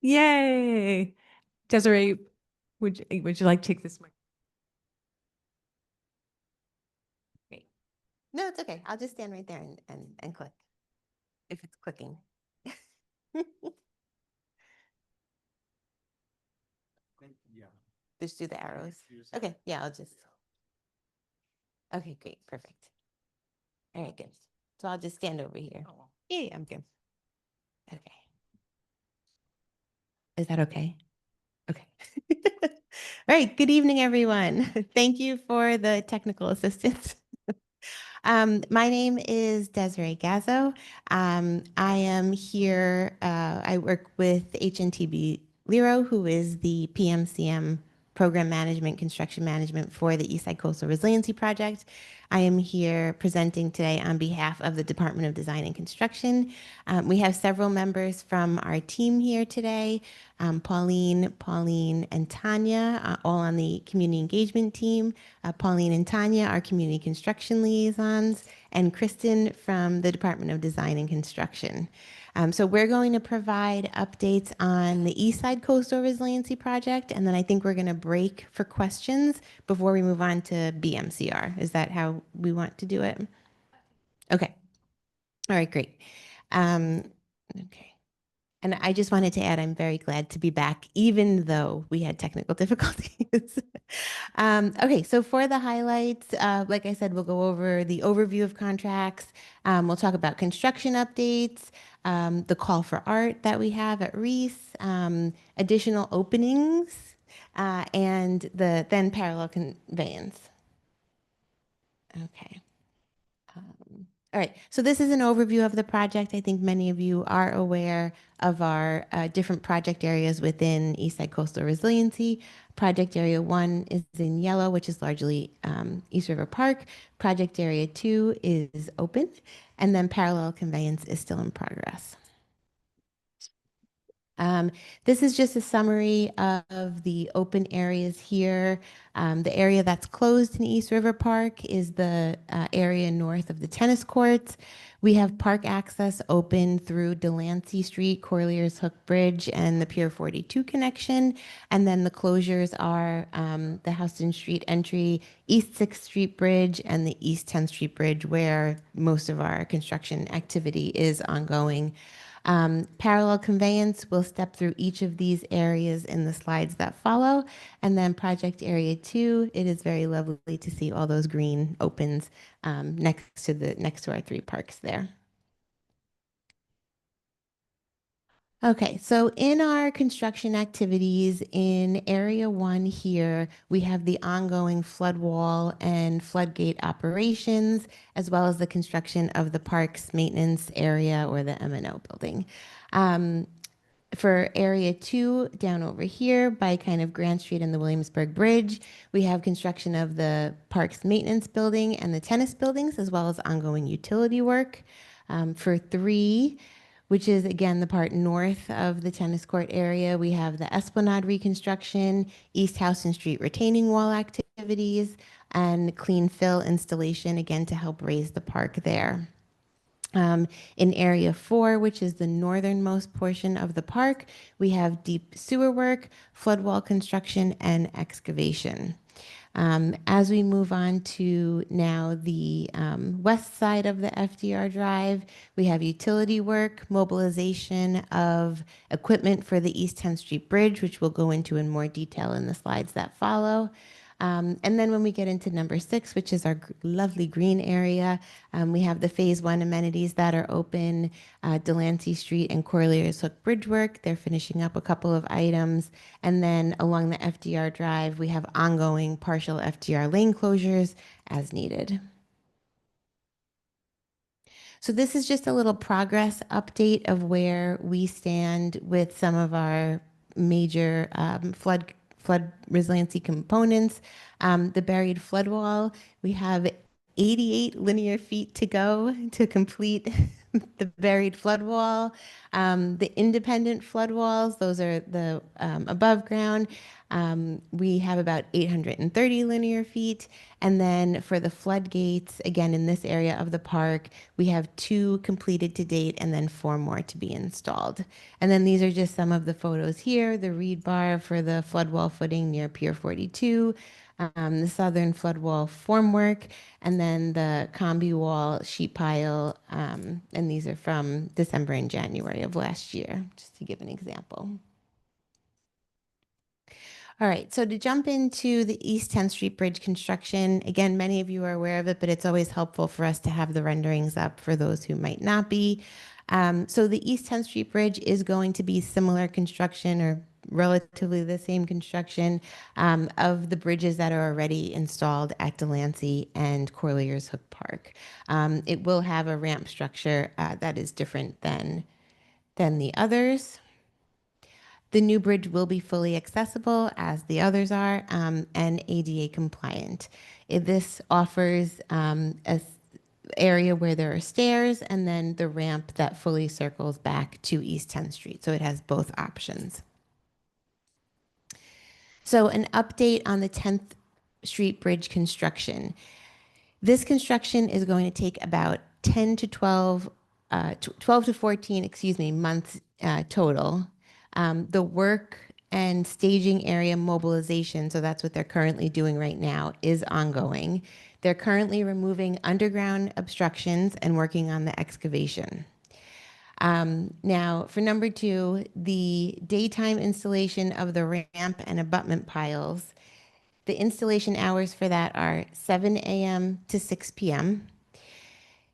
Yay. Desiree, would you like to take this mic? Great. No, it's okay. I'll just stand right there and click if it's clicking. Yeah. Just do the arrows. Okay. Yeah, I'll just. Okay, great. Perfect. All right, good. So I'll just stand over here. Yeah, I'm good. Okay. Is that okay? Okay. All right. Good evening, everyone. Thank you for the technical assistance. My name is Desiree Gazzo. I am here. I work with HNTB Lero, who is the PMCM Program Management, Construction Management for the Eastside Coastal Resiliency Project. I am here presenting today on behalf of the Department of Design and Construction. We have several members from our team here today. Pauline, and Tanya, all on the community engagement team. Pauline and Tanya are community construction liaisons, and Kristen from the Department of Design and Construction. So we're going to provide updates on the Eastside Coastal Resiliency Project, and then I think we're going to break for questions before we move on to BMCR. Is that how we want to do it? Okay. All right, great. Okay. And I just wanted to add, I'm very glad to be back, even though we had technical difficulties. Okay, so for the highlights, like I said, we'll go over the overview of contracts. We'll talk about construction updates, the call for art that we have at Reese, additional openings, and the then parallel conveyance. Okay. All right, so this is an overview of the project. I think many of you are aware of our different project areas within Eastside Coastal Resiliency. Project Area 1 is in yellow, which is largely East River Park. Project Area 2 is open, and then parallel conveyance is still in progress. This is just a summary of the open areas here. The area that's closed in East River Park is the area north of the tennis courts. We have park access open through Delancey Street, Corlier's Hook Bridge, and the Pier 42 connection. And then the closures are the Houston Street entry, East 6th Street Bridge, and the East 10th Street Bridge, where most of our construction activity is ongoing. Parallel conveyance, we'll step through each of these areas in the slides that follow. And then project area 2, it is very lovely to see all those green opens next to our 3 parks there. Okay, so in our construction activities in Area 1 here, we have the ongoing flood wall and floodgate operations, as well as the construction of the park's maintenance area or the M&O building. For Area 2, down over here by kind of Grand Street and the Williamsburg Bridge, we have construction of the park's maintenance building and the tennis buildings, as well as ongoing utility work. For 3, which is again the part north of the tennis court area, we have the Esplanade reconstruction, East Houston Street retaining wall activities, and clean fill installation, again to help raise the park there. In Area 4, which is the northernmost portion of the park, we have deep sewer work, flood wall construction, and excavation. As we move on to now the west side of the FDR Drive, we have utility work, mobilization of equipment for the East 10th Street Bridge, which we'll go into in more detail in the slides that follow. And then when we get into number 6, which is our lovely green area, we have the Phase 1 amenities that are open, Delancey Street and Corlier's Hook Bridge work. They're finishing up a couple of items. And then along the FDR Drive, we have ongoing partial FDR lane closures as needed. So this is just a little progress update of where we stand with some of our major flood resiliency components. The buried flood wall, we have 88 linear feet to go to complete the buried flood wall. The independent flood walls, those are the above ground. We have about 830 linear feet. And then for the floodgates, again, in this area of the park, we have 2 completed to date and then 4 more to be installed. And then these are just some of the photos here, the reed bar for the flood wall footing near Pier 42, the southern flood wall formwork, and then the combi wall sheet pile. And these are from December and January of last year, just to give an example. All right, so to jump into the East 10th Street Bridge construction, again, many of you are aware of it, but it's always helpful for us to have the renderings up for those who might not be. So the East 10th Street Bridge is going to be similar construction or relatively the same construction of the bridges that are already installed at Delancey and Corlier's Hook Park. It will have a ramp structure that is different than the others. The new bridge will be fully accessible as the others are and ADA compliant. This offers an area where there are stairs and then the ramp that fully circles back to East 10th Street. So it has both options. So an update on the 10th Street Bridge construction. This construction is going to take about 12 to 14, months total. The work and staging area mobilization, so that's what they're currently doing right now, is ongoing. They're currently removing underground obstructions and working on the excavation. Now, for number 2, the daytime installation of the ramp and abutment piles. The installation hours for that are 7 a.m. to 6 p.m.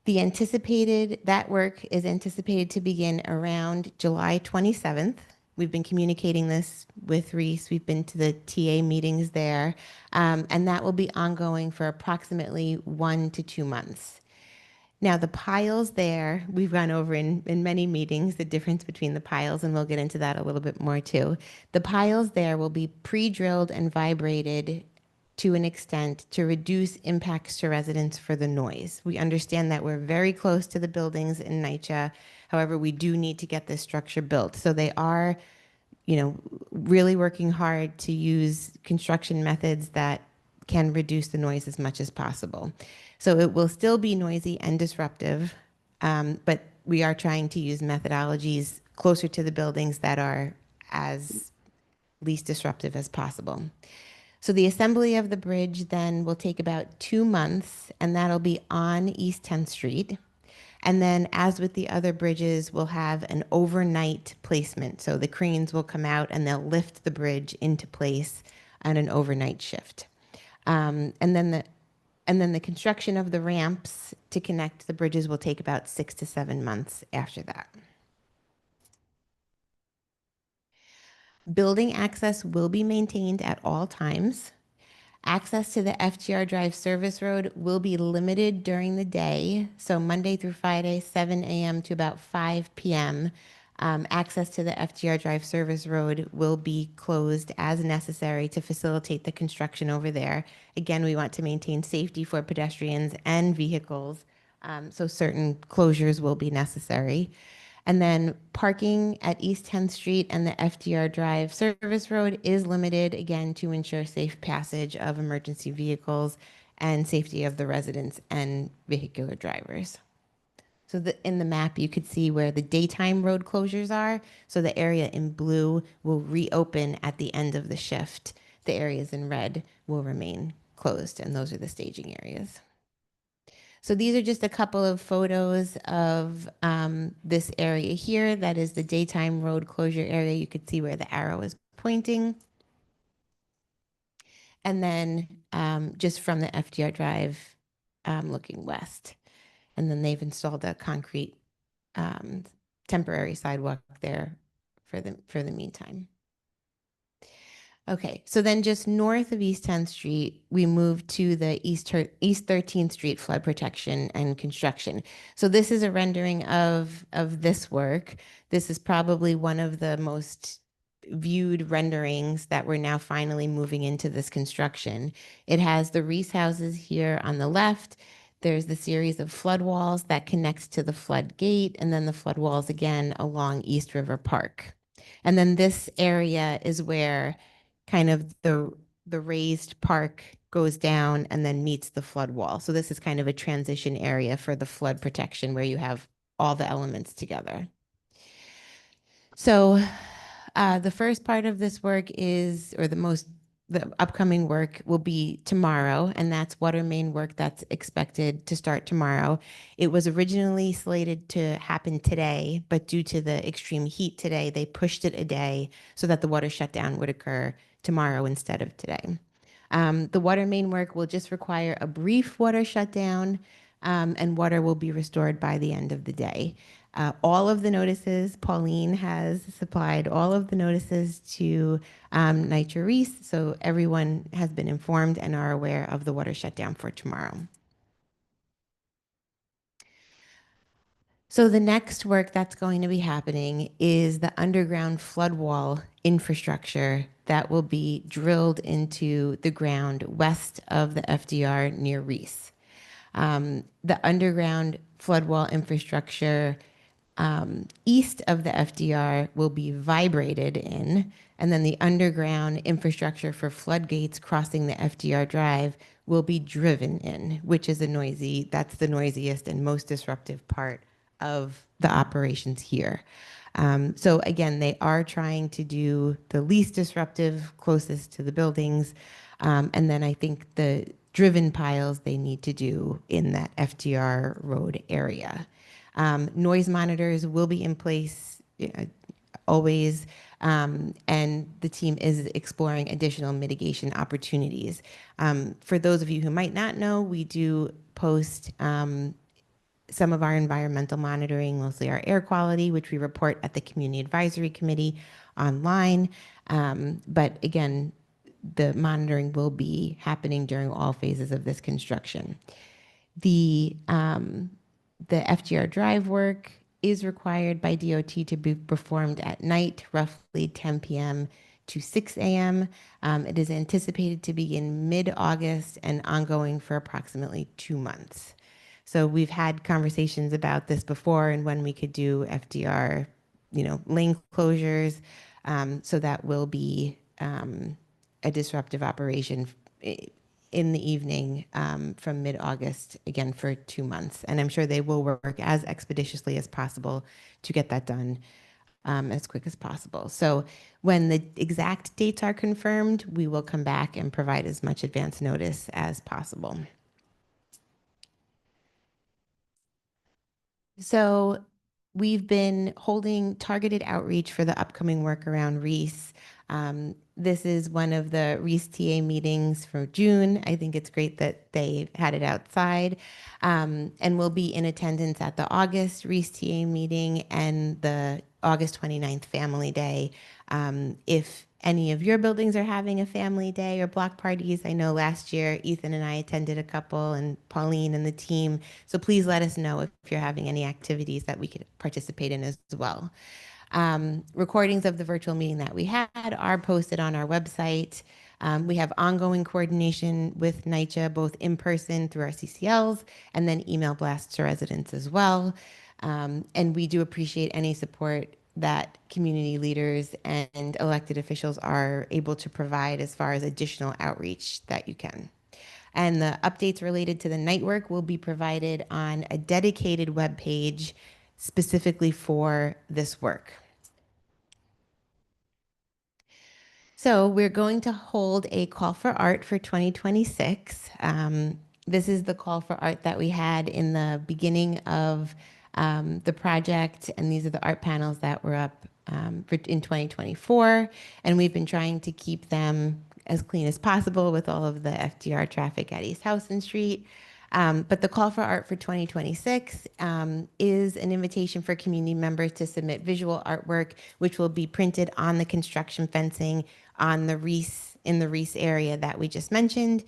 That work is anticipated to begin around July 27th. We've been communicating this with Reese. We've been to the TA meetings there, and that will be ongoing for approximately 1 to 2 months. Now, the piles there, we've gone over in many meetings, the difference between the piles, and we'll get into that a little bit more too. The piles there will be pre-drilled and vibrated to an extent to reduce impacts to residents for the noise. We understand that we're very close to the buildings in NYCHA. However, we do need to get this structure built. So they are, really working hard to use construction methods that can reduce the noise as much as possible. So it will still be noisy and disruptive, but we are trying to use methodologies closer to the buildings that are as least disruptive as possible. So the assembly of the bridge then will take about 2 months, and that'll be on East 10th Street. And then, as with the other bridges, we'll have an overnight placement. So the cranes will come out and they'll lift the bridge into place on an overnight shift. And then the construction of the ramps to connect the bridges will take about 6 to 7 months after that. Building access will be maintained at all times. Access to the FTR Drive service road will be limited during the day. So Monday through Friday, 7 a.m. to about 5 p.m. Access to the FTR Drive service road will be closed as necessary to facilitate the construction over there. Again, we want to maintain safety for pedestrians and vehicles, so certain closures will be necessary. And then parking at East 10th Street and the FDR Drive service road is limited, again, to ensure safe passage of emergency vehicles and safety of the residents and vehicular drivers. So in the map, you could see where the daytime road closures are. So the area in blue will reopen at the end of the shift. The areas in red will remain closed, and those are the staging areas. So these are just a couple of photos of this area here. That is the daytime road closure area. You could see where the arrow is pointing. And then just from the FDR Drive looking west. And then they've installed a concrete temporary sidewalk there for the meantime. Okay, so then just north of East 10th Street, we move to the East 13th Street flood protection and construction. So this is a rendering of this work. This is probably one of the most viewed renderings that we're now finally moving into this construction. It has the Reese houses here on the left. There's the series of flood walls that connects to the flood gate, and then the flood walls again along East River Park. And then this area is where kind of the raised park goes down and then meets the flood wall. So this is kind of a transition area for the flood protection where you have all the elements together. So the first part of this work is, or the upcoming work will be tomorrow, and that's water main work that's expected to start tomorrow. It was originally slated to happen today, but due to the extreme heat today, they pushed it a day so that the water shutdown would occur tomorrow instead of today. The water main work will just require a brief water shutdown, and water will be restored by the end of the day. All of the notices, Pauline has supplied all of the notices to NYCHA Reese, so everyone has been informed and are aware of the water shutdown for tomorrow. So the next work that's going to be happening is the underground flood wall infrastructure that will be drilled into the ground west of the FDR near Reese. The underground flood wall infrastructure east of the FDR will be vibrated in, and then the underground infrastructure for floodgates crossing the FDR Drive will be driven in, which is that's the noisiest and most disruptive part of the operations here. So again, they are trying to do the least disruptive, closest to the buildings, and then I think the driven piles they need to do in that FDR road area. Noise monitors will be in place always, and the team is exploring additional mitigation opportunities. For those of you who might not know, we do post some of our environmental monitoring, mostly our air quality, which we report at the Community Advisory Committee online. But again, the monitoring will be happening during all phases of this construction. The The FGR drive work is required by DOT to be performed at night, roughly 10 p.m. to 6 a.m. It is anticipated to begin mid-August and ongoing for approximately 2 months. So we've had conversations about this before and when we could do FDR, lane closures. So that will be a disruptive operation in the evening from mid-August, again, for 2 months. And I'm sure they will work as expeditiously as possible to get that done as quick as possible. So when the exact dates are confirmed, we will come back and provide as much advance notice as possible. So we've been holding targeted outreach for the upcoming work around Reese. This is one of the Reese TA meetings for June. I think it's great that they had it outside. And we'll be in attendance at the August Reese TA meeting and the August 29th Family Day. If any of your buildings are having a family day or block parties, I know last year Ethan and I attended a couple, and Pauline and the team. So please let us know if you're having any activities that we could participate in as well. Recordings of the virtual meeting that we had are posted on our website. We have ongoing coordination with NYCHA, both in person through our CCLs and then email blasts to residents as well. And we do appreciate any support that community leaders and elected officials are able to provide as far as additional outreach that you can. And the updates related to the night work will be provided on a dedicated web page specifically for this work. So we're going to hold a call for art for 2026. This is the call for art that we had in the beginning of the project, and these are the art panels that were up in 2024, and we've been trying to keep them as clean as possible with all of the FDR traffic at East Houston Street. But the call for art for 2026 is an invitation for community members to submit visual artwork, which will be printed on the construction fencing on the Reese, in the Reese area that we just mentioned.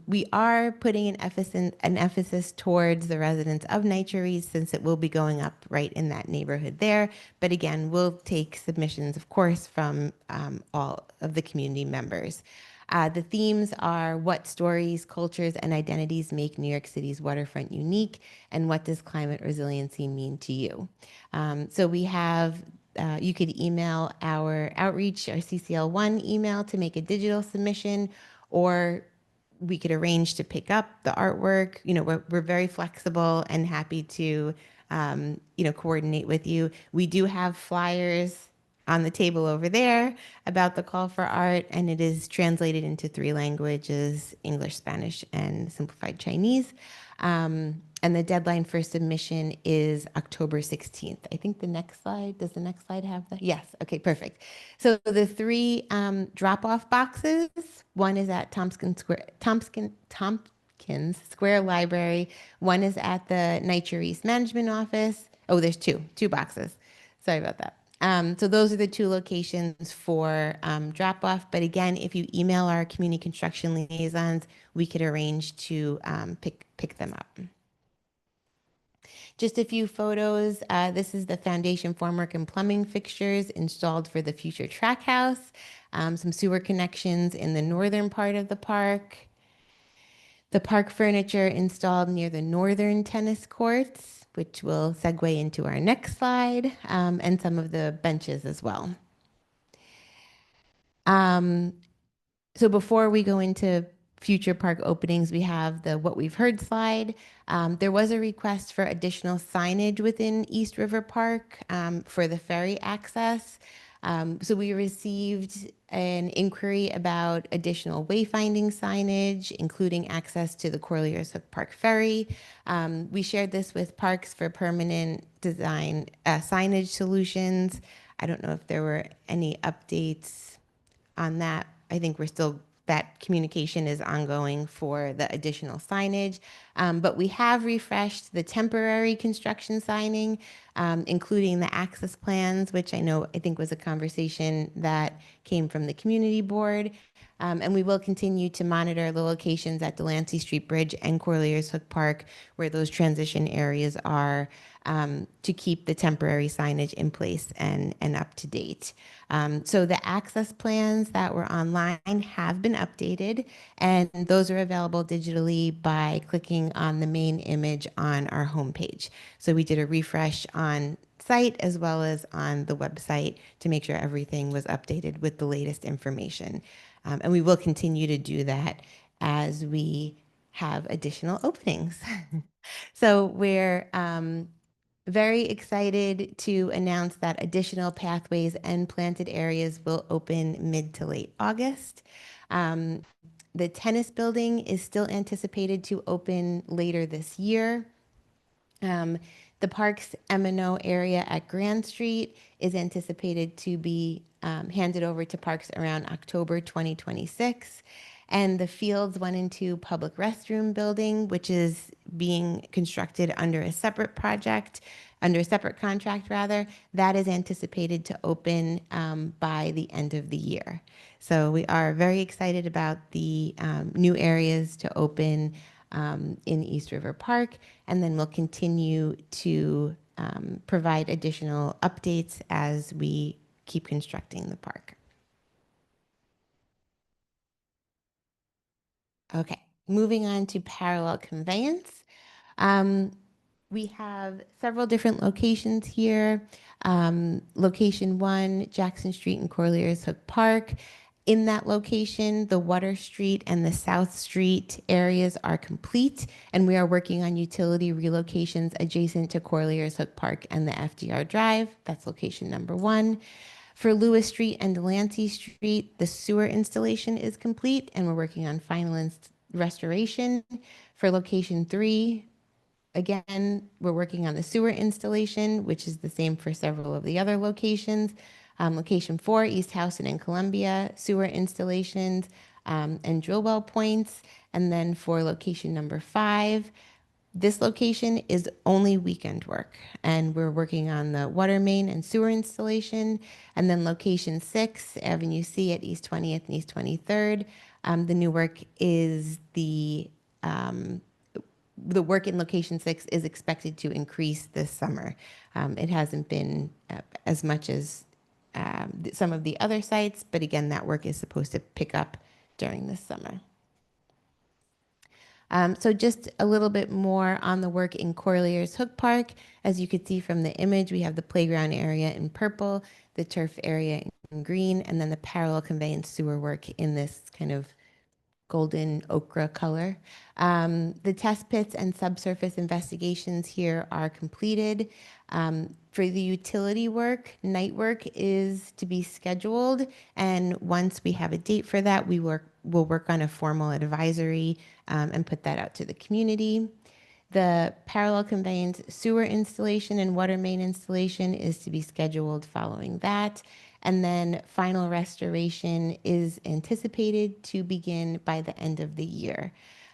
We are putting an emphasis towards the residents of NYCHA Reese, since it will be going up right in that neighborhood there. But again, we'll take submissions, of course, from all of the community members. The themes are: what stories, cultures, and identities make New York City's waterfront unique, and what does climate resiliency mean to you? So we have, you could email our outreach, our CCL1 email, to make a digital submission, or we could arrange to pick up the artwork. We're very flexible and happy to, coordinate with you. We do have flyers on the table over there about the call for art, and it is translated into 3 languages: English, Spanish, and simplified Chinese. And the deadline for submission is October 16th. I think the next slide, does the next slide have that? Yes, okay, perfect. So the 3 drop-off boxes, one is at Tompkins Square Library, one is at the NYCHA Reese Management Office. Oh, there's two boxes. Sorry about that. So those are the 2 locations for drop-off. But again, if you email our community construction liaisons, we could arrange to pick them up. Just a few photos. This is the foundation formwork and plumbing fixtures installed for the future track house. Some sewer connections in the northern part of the park. The park furniture installed near the northern tennis courts, which will segue into our next slide, and some of the benches as well. So before we go into future park openings, we have the what we've heard slide. There was a request for additional signage within East River Park for the ferry access. So we received an inquiry about additional wayfinding signage, including access to the Corliers Hook Park Ferry. We shared this with Parks for Permanent Design signage solutions. I don't know if there were any updates on that. I think that communication is ongoing for the additional signage. But we have refreshed the temporary construction signing, including the access plans, which I think was a conversation that came from the community board. And we will continue to monitor the locations at Delancey Street Bridge and Corlears Hook Park, where those transition areas are, to keep the temporary signage in place and up to date. So the access plans that were online have been updated, and those are available digitally by clicking on the main image on our homepage. So we did a refresh on site as well as on the website to make sure everything was updated with the latest information. And we will continue to do that as we have additional openings. So we're very excited to announce that additional pathways and planted areas will open mid to late August. The tennis building is still anticipated to open later this year. The park's M&O area at Grand Street is anticipated to be handed over to Parks around October 2026. And the Fields 1 and 2 public restroom building, which is being constructed under a separate contract rather, that is anticipated to open by the end of the year. So we are very excited about the new areas to open in East River Park, and then we'll continue to provide additional updates as we keep constructing the park. Okay, moving on to parallel conveyance. We have several different locations here. Location 1, Jackson Street and Corlears Hook Park. In that location, the Water Street and the South Street areas are complete, and we are working on utility relocations adjacent to Corlears Hook Park and the FDR Drive. That's location number 1. For Lewis Street and Delancey Street, the sewer installation is complete, and we're working on final restoration. For location 3, again, we're working on the sewer installation, which is the same for several of the other locations. Location 4, East Houston and Columbia, sewer installations and drill well points. And then for location number 5, this location is only weekend work, and we're working on the water main and sewer installation. And then location 6, Avenue C at East 20th and East 23rd. The new work is the work in location 6 is expected to increase this summer. It hasn't been as much as some of the other sites, but again, that work is supposed to pick up during this summer. So just a little bit more on the work in Corlears Hook Park. As you could see from the image, we have the playground area in purple, the turf area in green, and then the parallel conveyance sewer work in this kind of golden ochre color. The test pits and subsurface investigations here are completed. For the utility work, night work is to be scheduled, and once we have a date for that, we'll work on a formal advisory and put that out to the community. The parallel conveyance sewer installation and water main installation is to be scheduled following that. And then final restoration is anticipated to begin by the end of the year.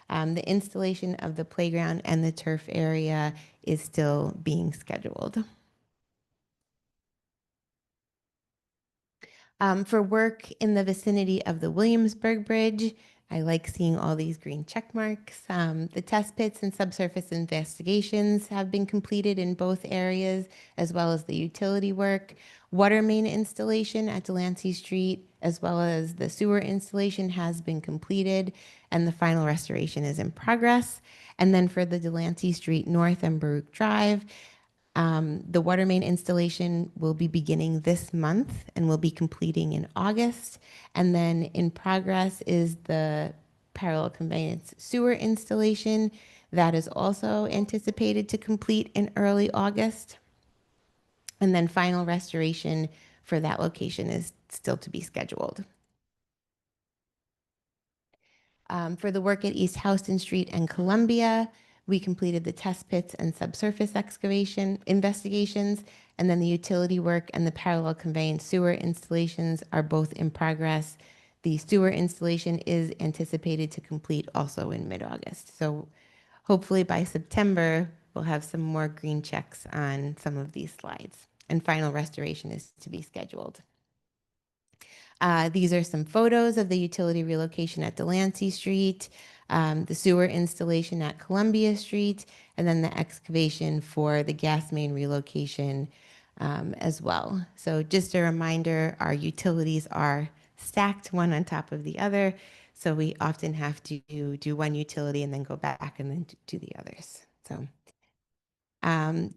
The installation of the playground and the turf area is still being scheduled. For work in the vicinity of the Williamsburg Bridge, I like seeing all these green check marks. The test pits and subsurface investigations have been completed in both areas, as well as the utility work. Water main installation at Delancey Street, as well as the sewer installation, has been completed, and the final restoration is in progress. And then for the Delancey Street North and Baruch Drive, the water main installation will be beginning this month and will be completing in August. And then in progress is the parallel conveyance sewer installation. That is also anticipated to complete in early August. And then final restoration for that location is still to be scheduled. For the work at East Houston Street and Columbia, we completed the test pits and subsurface excavation investigations, and then the utility work and the parallel conveyance sewer installations are both in progress. The sewer installation is anticipated to complete also in mid-August. So Hopefully by September, we'll have some more green checks on some of these slides, and final restoration is to be scheduled. These are some photos of the utility relocation at Delancey Street, the sewer installation at Columbia Street, and then the excavation for the gas main relocation as well. So just a reminder, our utilities are stacked one on top of the other. So we often have to do one utility and then go back and then do the others. So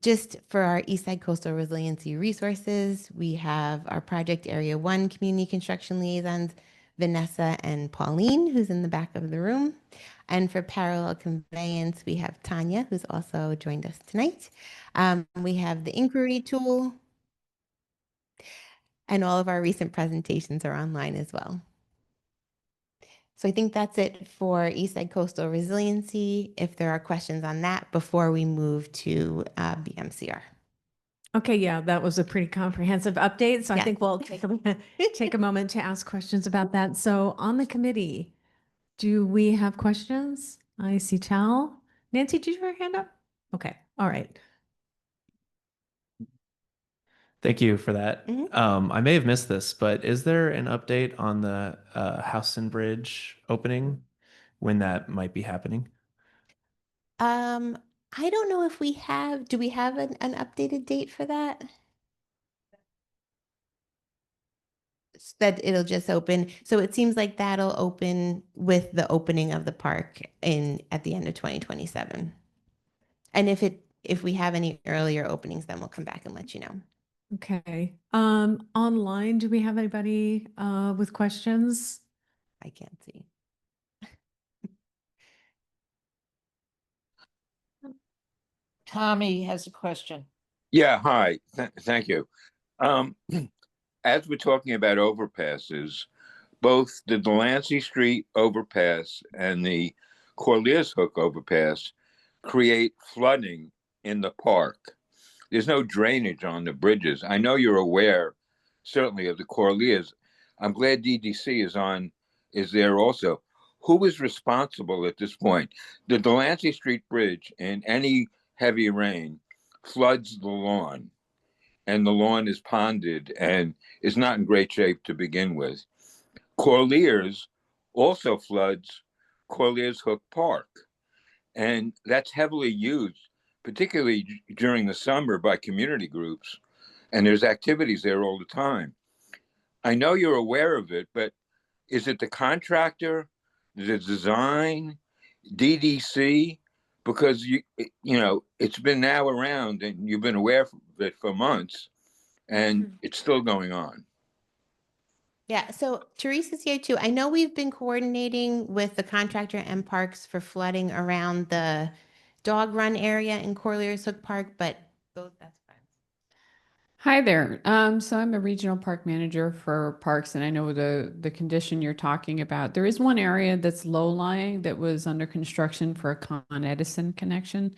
just for our Eastside Coastal Resiliency resources, we have our Project Area 1 Community Construction Liaisons, Vanessa and Pauline, who's in the back of the room. And for Parallel Conveyance, we have Tanya, who's also joined us tonight. We have the Inquiry Tool, and all of our recent presentations are online as well. So I think that's it for Eastside Coastal Resiliency. If there are questions on that before we move to BMCR. Okay, yeah, that was a pretty comprehensive update. So I Yeah. think we'll take a moment to ask questions about that. So on the committee, do we have questions? I see Tal. Nancy, did you have your hand up? Okay, all right. Thank you for that. I may have missed this, but is there an update on the Houston Bridge opening, when that might be happening? I don't know if we have, do we have an updated date for that? That it'll just open. So it seems like that'll open with the opening of the park at the end of 2027. And if we have any earlier openings, then we'll come back and let you know. Okay. Online, do we have anybody with questions? I can't see. Tommy has a question. Yeah, hi. Thank you. As we're talking about overpasses, both the Delancey Street overpass and the Corliers Hook overpass create flooding in the park. There's no drainage on the bridges. I know you're aware, certainly, of the Corliers. I'm glad DDC is there also. Who is responsible at this point? The Delancey Street Bridge, in any heavy rain, floods the lawn, and the lawn is ponded and is not in great shape to begin with. Corliers also floods Corliers Hook Park, and that's heavily used, particularly during the summer, by community groups, and there's activities there all the time. I know you're aware of it, but is it the contractor, the design, DDC? Because you know it's been now around, and you've been aware of it for months, and it's still going on. Yeah, so Teresa's here too. I know we've been coordinating with the contractor and parks for flooding around the dog run area in Corliers Hook Park, but that's fine. Hi there. So I'm a regional park manager for parks, and I know the condition you're talking about. There is one area that's low lying that was under construction for a Con Edison connection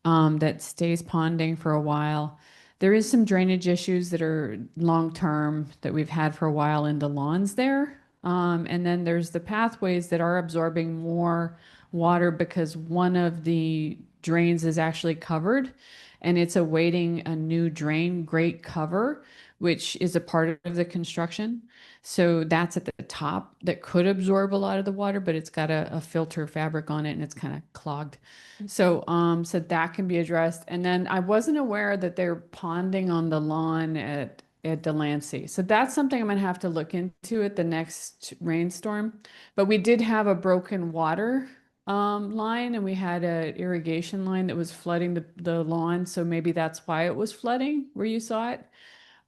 that stays ponding for a while. There is some drainage issues that are long-term that we've had for a while in the lawns there. And then there's the pathways that are absorbing more water because one of the drains is actually covered and it's awaiting a new drain grate cover, which is a part of the construction. So that's at the top that could absorb a lot of the water, but it's got a filter fabric on it and it's kind of clogged. So, so that can be addressed. And then I wasn't aware that they're ponding on the lawn at Delancey. So that's something I'm gonna have to look into at the next rainstorm. But we did have a broken water line, and we had an irrigation line that was flooding the lawn. So maybe that's why it was flooding where you saw it.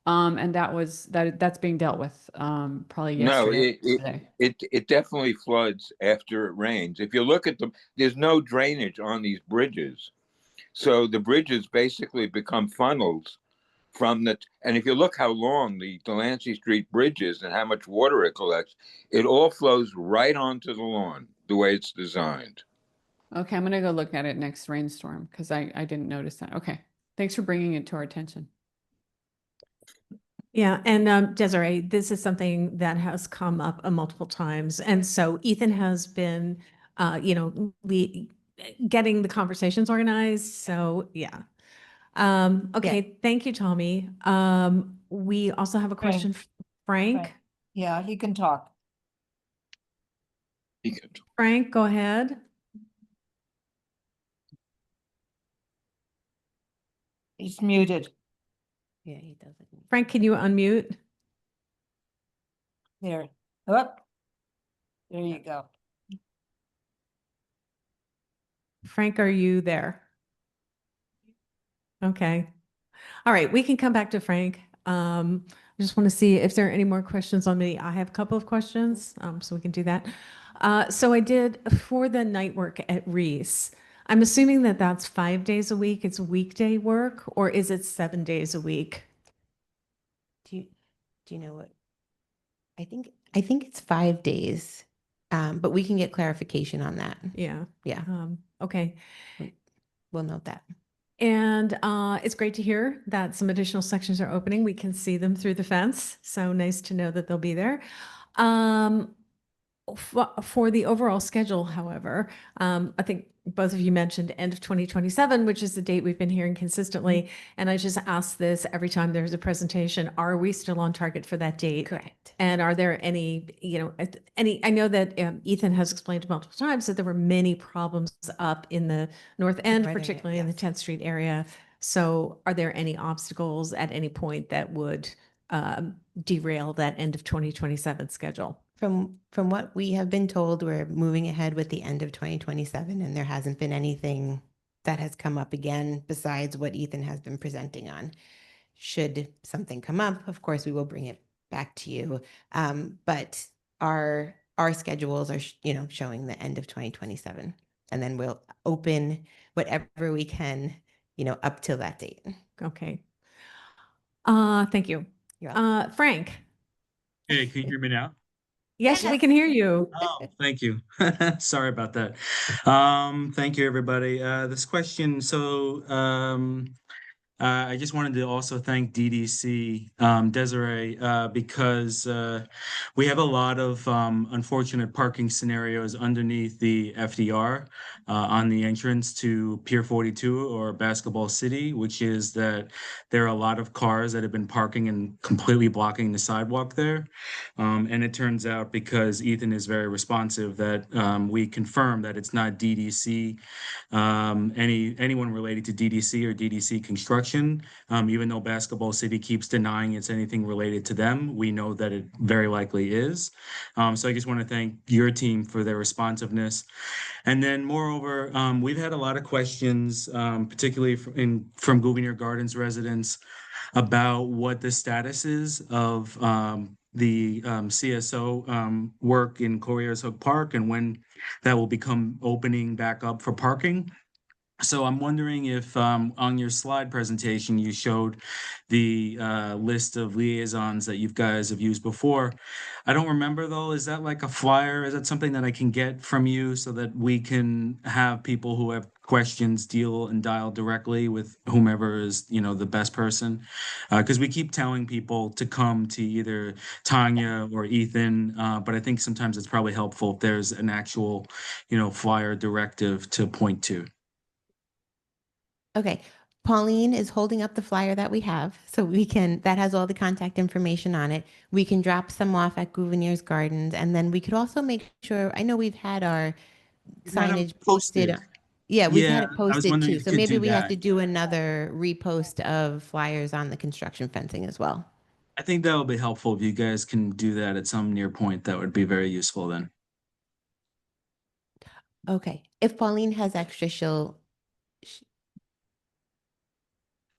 And that's being dealt with probably yesterday. No, it definitely floods after it rains. If you look at there's no drainage on these bridges. So the bridges basically become funnels and if you look how long the Delancey Street Bridge is and how much water it collects, it all flows right onto the lawn the way it's designed. Okay, I'm gonna go look at it next rainstorm because I didn't notice that. Okay, thanks for bringing it to our attention. Yeah, and Desiree, this is something that has come up multiple times. And so Ethan has been, getting the conversations organized. So yeah. Okay, thank you, Tommy. We also have a question, Frank. Yeah, he can talk. Frank, go ahead. He's muted. Yeah, he doesn't. Frank, can you unmute? There. Up. There you go. Frank, are you there? Okay. All right, we can come back to Frank. I just want to see if there are any more questions on me. I have a couple of questions, so we can do that. So I did for the night work at Reese. I'm assuming that that's 5 days a week. It's weekday work, or is it 7 days a week? Do you know what? I think it's 5 days, but we can get clarification on that. Yeah. Yeah. Okay. We'll note that. And it's great to hear that some additional sections are opening. We can see them through the fence. So nice to know that they'll be there. For the overall schedule, however, I think both of you mentioned end of 2027, which is the date we've been hearing consistently. And I just ask this every time there's a presentation, are we still on target for that date? Correct. And are there any, I know that Ethan has explained multiple times that there were many problems up in the North End, Northern, particularly in the 10th Street area. So are there any obstacles at any point that would derail that end of 2027 schedule? From what we have been told, we're moving ahead with the end of 2027, and there hasn't been anything that has come up again besides what Ethan has been presenting on. Should something come up, of course, we will bring it back to you. But our schedules are, showing the end of 2027, and then we'll open whatever we can, up till that date. Okay. Thank you. Frank. Hey, can you hear me now? Yes, we can hear you. Oh, thank you. Sorry about that. Thank you, everybody. This question, I just wanted to also thank DDC, Desiree, because we have a lot of unfortunate parking scenarios underneath the FDR on the entrance to Pier 42 or Basketball City, which is that there are a lot of cars that have been parking and completely blocking the sidewalk there. And it turns out, because Ethan is very responsive, that we confirm that it's not DDC, anyone related to DDC or DDC construction. Even though Basketball City keeps denying it's anything related to them, we know that it very likely is. So I just want to thank your team for their responsiveness. And then moreover, we've had a lot of questions, particularly from Gouverneur Gardens residents, about what the status is of the CSO work in Corriers Hook Park and when that will become opening back up for parking. So I'm wondering if on your slide presentation you showed the list of liaisons that you guys have used before. I don't remember though. Is that like a flyer? Is that something that I can get from you so that we can have people who have questions deal and dial directly with whomever is, the best person? Because we keep telling people to come to either Tanya or Ethan, but I think sometimes it's probably helpful if there's an actual, flyer directive to point to. Okay. Pauline is holding up the flyer that we have, so that has all the contact information on it. We can drop some off at Gouverneur's Gardens, and then we could also make sure, I know we've had our signage posted. Yeah, we've had it posted too. So maybe we have to do another repost of flyers on the construction fencing as well. I think that would be helpful if you guys can do that at some near point. That would be very useful then. Okay. If Pauline has extra,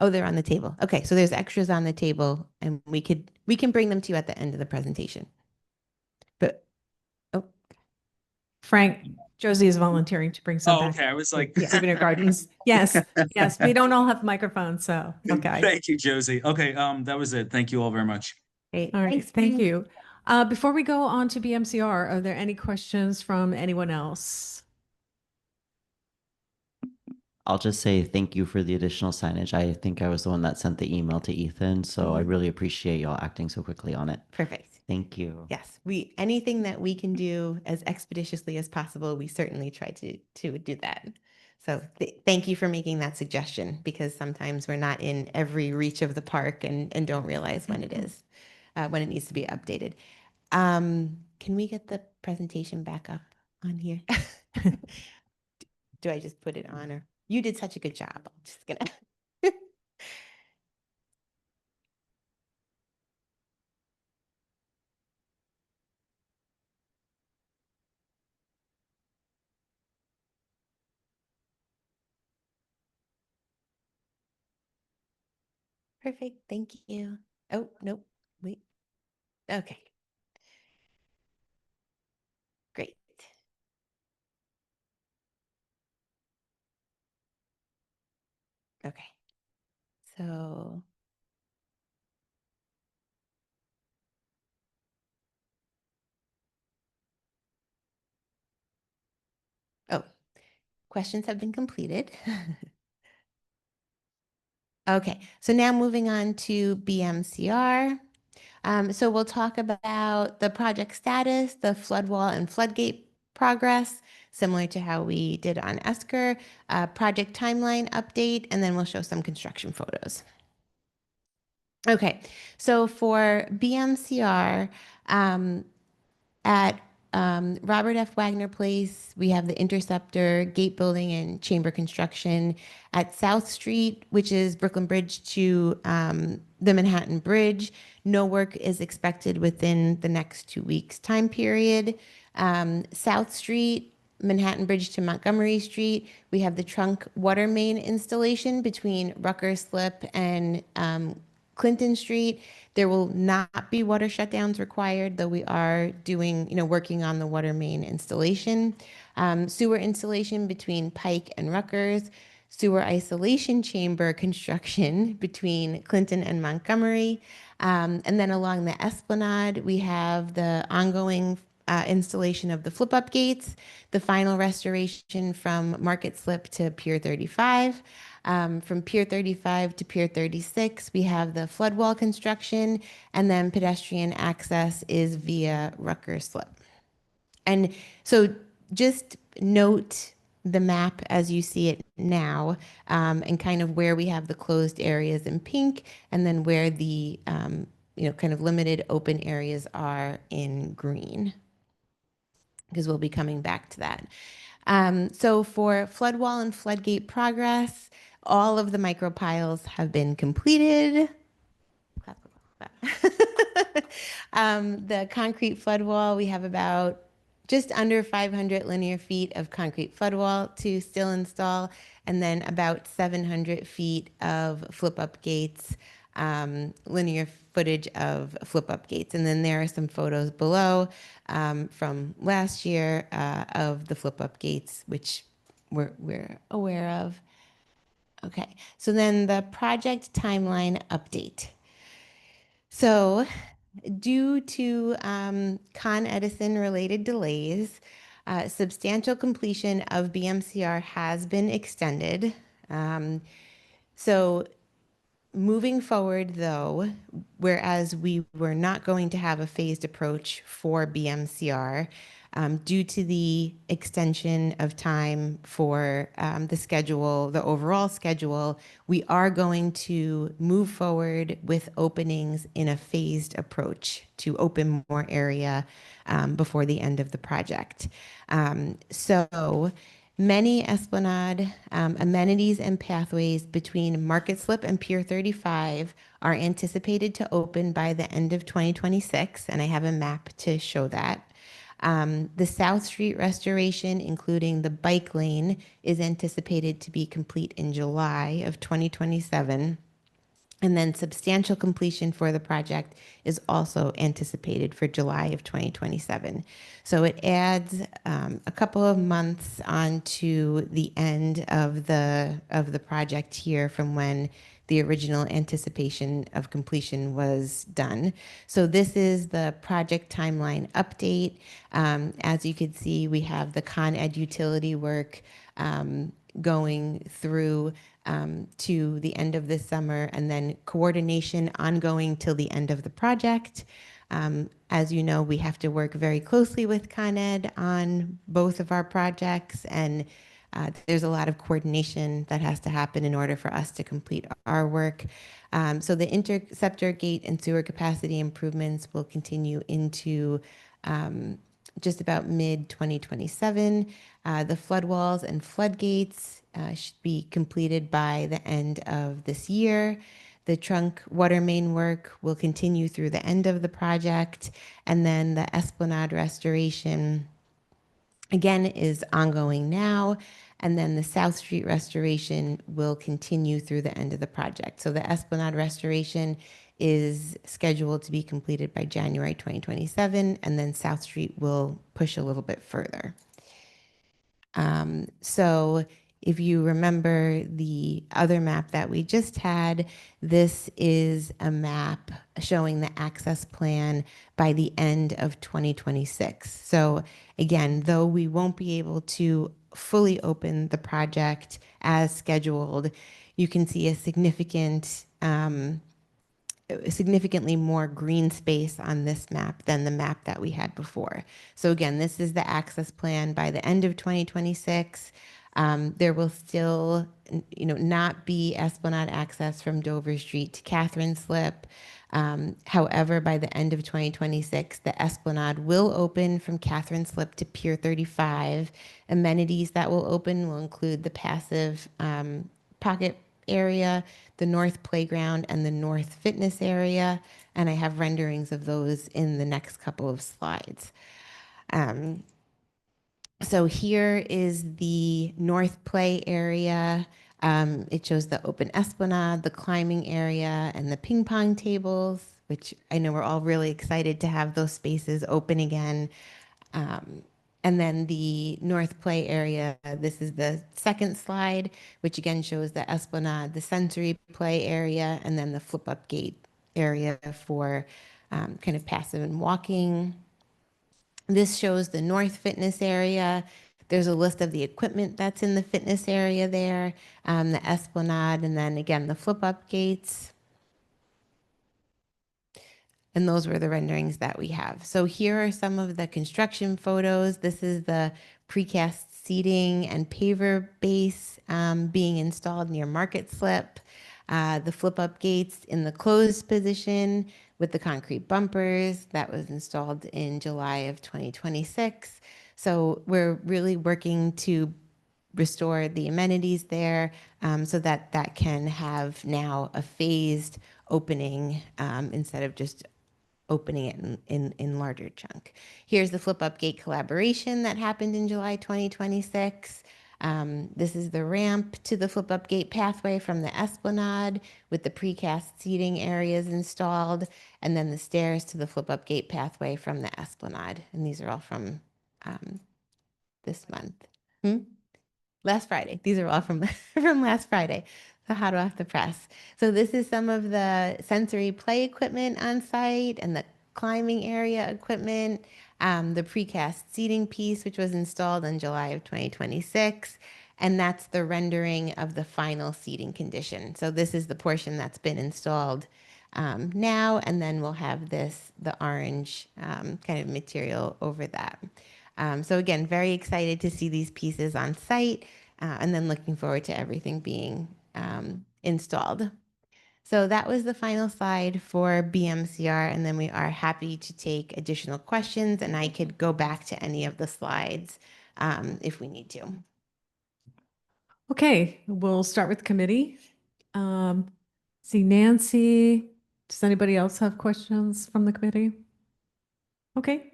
oh, they're on the table. Okay, so there's extras on the table, and we can bring them to you at the end of the presentation. But Frank, Josie is volunteering to bring some back. Okay, I was like, Gouverneur Gardens. Yes, we don't all have microphones, so okay. Thank you, Josie. Okay, that was it. Thank you all very much. Great. All right, thank you. Before we go on to BMCR, are there any questions from anyone else? I'll just say thank you for the additional signage. I think I was the one that sent the email to Ethan, so I really appreciate y'all acting so quickly on it. Perfect. Thank you. Yes, anything that we can do as expeditiously as possible, we certainly try to do that. So thank you for making that suggestion, because sometimes we're not in every reach of the park and don't realize when it is, when it needs to be updated. Can we get the presentation back up on here? Do I just put it on, or you did such a good job? I'm just gonna. Perfect. Thank you. Oh, nope. Wait. Okay. Great. Okay. So oh, questions have been completed. Okay, so now moving on to BMCR. So we'll talk about the project status, the flood wall and floodgate progress, similar to how we did on Esker, project timeline update, and then we'll show some construction photos. Okay, so for BMCR, at Robert F. Wagner Place, we have the Interceptor, gate building, and chamber construction. At South Street, which is Brooklyn Bridge to the Manhattan Bridge, no work is expected within the next 2 weeks time period. South Street, Manhattan Bridge to Montgomery Street, we have the trunk water main installation between Rucker Slip and Clinton Street. There will not be water shutdowns required, though we are doing, working on the water main installation. Sewer installation between Pike and Rutgers. Sewer isolation chamber construction between Clinton and Montgomery. And then along the Esplanade, we have the ongoing installation of the flip-up gates, the final restoration from Market Slip to Pier 35. From Pier 35 to Pier 36, we have the flood wall construction, and then pedestrian access is via Rucker Slip. And so just note the map as you see it now, and kind of where we have the closed areas in pink, and then where the kind of limited open areas are in green, because we'll be coming back to that. So for flood wall and floodgate progress, all of the micro piles have been completed. The concrete flood wall, we have about just under 500 linear feet of concrete flood wall to still install, and then about 700 feet of flip-up gates, linear footage of flip-up gates. And then there are some photos below from last year of the flip-up gates, which we're aware of. Okay, so then the project timeline update. So due to Con Edison related delays, substantial completion of BMCR has been extended. So moving forward, though, whereas we were not going to have a phased approach for BMCR, due to the extension of time for the schedule, the overall schedule, we are going to move forward with openings in a phased approach to open more area before the end of the project. So many Esplanade amenities and pathways between Market Slip and Pier 35 are anticipated to open by the end of 2026, and I have a map to show that. The South Street restoration, including the bike lane, is anticipated to be complete in July of 2027. And then substantial completion for the project is also anticipated for July of 2027. So it adds a couple of months onto the end of the project here from when the original anticipation of completion was done. So this is the project timeline update. As you can see, we have the Con Ed utility work going through to the end of this summer, and then coordination ongoing till the end of the project. As you know, we have to work very closely with Con Ed on both of our projects, and There's a lot of coordination that has to happen in order for us to complete our work. So the interceptor gate and sewer capacity improvements will continue into just about mid 2027. The flood walls and floodgates should be completed by the end of this year. The trunk water main work will continue through the end of the project, and then the Esplanade restoration again is ongoing now, and then the South Street restoration will continue through the end of the project. So the Esplanade restoration is scheduled to be completed by January 2027, and then South Street will push a little bit further. So if you remember the other map that we just had, this is a map showing the access plan by the end of 2026. So again, though we won't be able to fully open the project as scheduled, you can see a significantly more green space on this map than the map that we had before. So again, this is the access plan by the end of 2026. There will still, not be Esplanade access from Dover Street to Catherine Slip. However, by the end of 2026, the Esplanade will open from Catherine Slip to Pier 35. Amenities that will open will include the passive pocket area, the north playground, and the north fitness area. And I have renderings of those in the next couple of slides. So here is the north play area. It shows the open esplanade, the climbing area, and the ping pong tables, which I know we're all really excited to have those spaces open again. And then the North Play area, this is the second slide, which again shows the Esplanade, the sensory play area, and then the flip-up gate area for kind of passive and walking. This shows the North Fitness area. There's a list of the equipment that's in the fitness area there, the Esplanade, and then again, the flip-up gates. And those were the renderings that we have. So here are some of the construction photos. This is the precast seating and paver base being installed near Market Slip. The flip-up gates in the closed position with the concrete bumpers that was installed in July of 2026. So we're really working to restore the amenities there so that that can have now a phased opening instead of just opening it in larger chunk. Here's the flip up gate collaboration that happened in July 2026. This is the ramp to the flip up gate pathway from the Esplanade with the precast seating areas installed, and then the stairs to the flip up gate pathway from the Esplanade. And these are all from this month. Last Friday. These are all from from last Friday. So hot off the press. So this is some of the sensory play equipment on site and the climbing area equipment, the precast seating piece, which was installed in July of 2026. And that's the rendering of the final seating condition. So this is the portion that's been installed now, and then we'll have the orange kind of material over that. So again, very excited to see these pieces on site and then looking forward to everything being installed. So that was the final slide for BMCR, and then we are happy to take additional questions, and I could go back to any of the slides if we need to. Okay, we'll start with committee. See Nancy. Does anybody else have questions from the committee? Okay.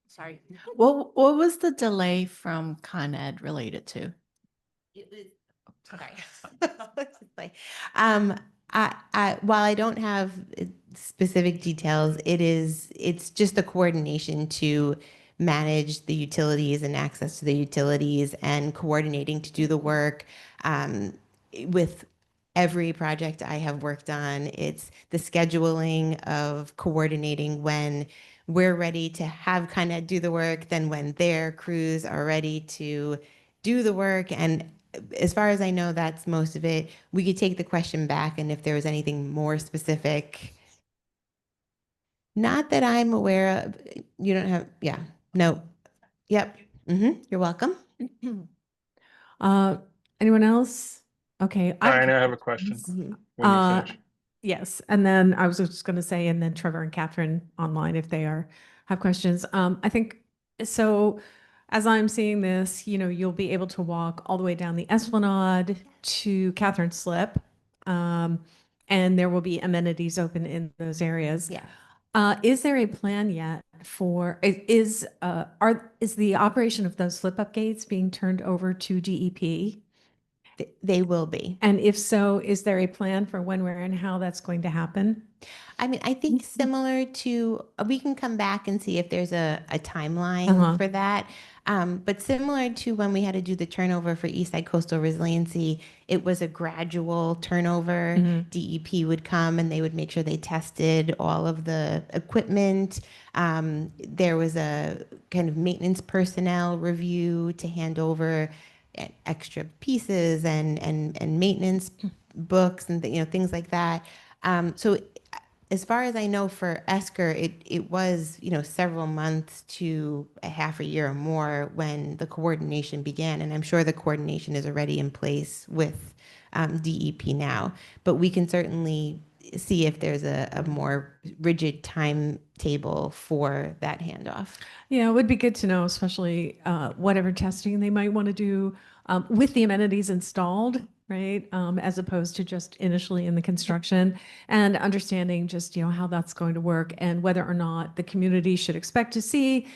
Sorry. What was the delay from Con Ed related to? It was, sorry. While I don't have specific details, it's just the coordination to manage the utilities and access to the utilities and coordinating to do the work. With every project I have worked on, it's the scheduling of coordinating when we're ready to have kind of do the work, then when their crews are ready to do the work. And as far as I know, that's most of it. We could take the question back, and if there was anything more specific, not that I'm aware of. You don't have, yeah, no, yep. You're welcome. Anyone else? Okay. Diana, I have a question questions. when you finish. Yes, and then I was just going to say, and then Trevor and Catherine online if they have questions. I think so. As I'm seeing this, you'll be able to walk all the way down the Esplanade to Catherine Slip, and there will be amenities open in those areas. Yeah. Is there a plan yet for is the operation of those slip up gates being turned over to DEP? They will be. And if so, is there a plan for when, where, and how that's going to happen? I mean, I think similar to, we can come back and see if there's a timeline for that. But similar to when we had to do the turnover for Eastside Coastal Resiliency, it was a gradual turnover. DEP would come and they would make sure they tested all of the equipment. There was a kind of maintenance personnel review to hand over extra pieces and maintenance books and things like that. So as far as I know for Esker, it was, several months to a half a year or more when the coordination began. And I'm sure the coordination is already in place with DEP now. But we can certainly see if there's a more rigid timetable for that handoff. Yeah, it would be good to know, especially whatever testing they might want to do with the amenities installed, right? As opposed to just initially in the construction, and understanding just, how that's going to work and whether or not the community should expect to see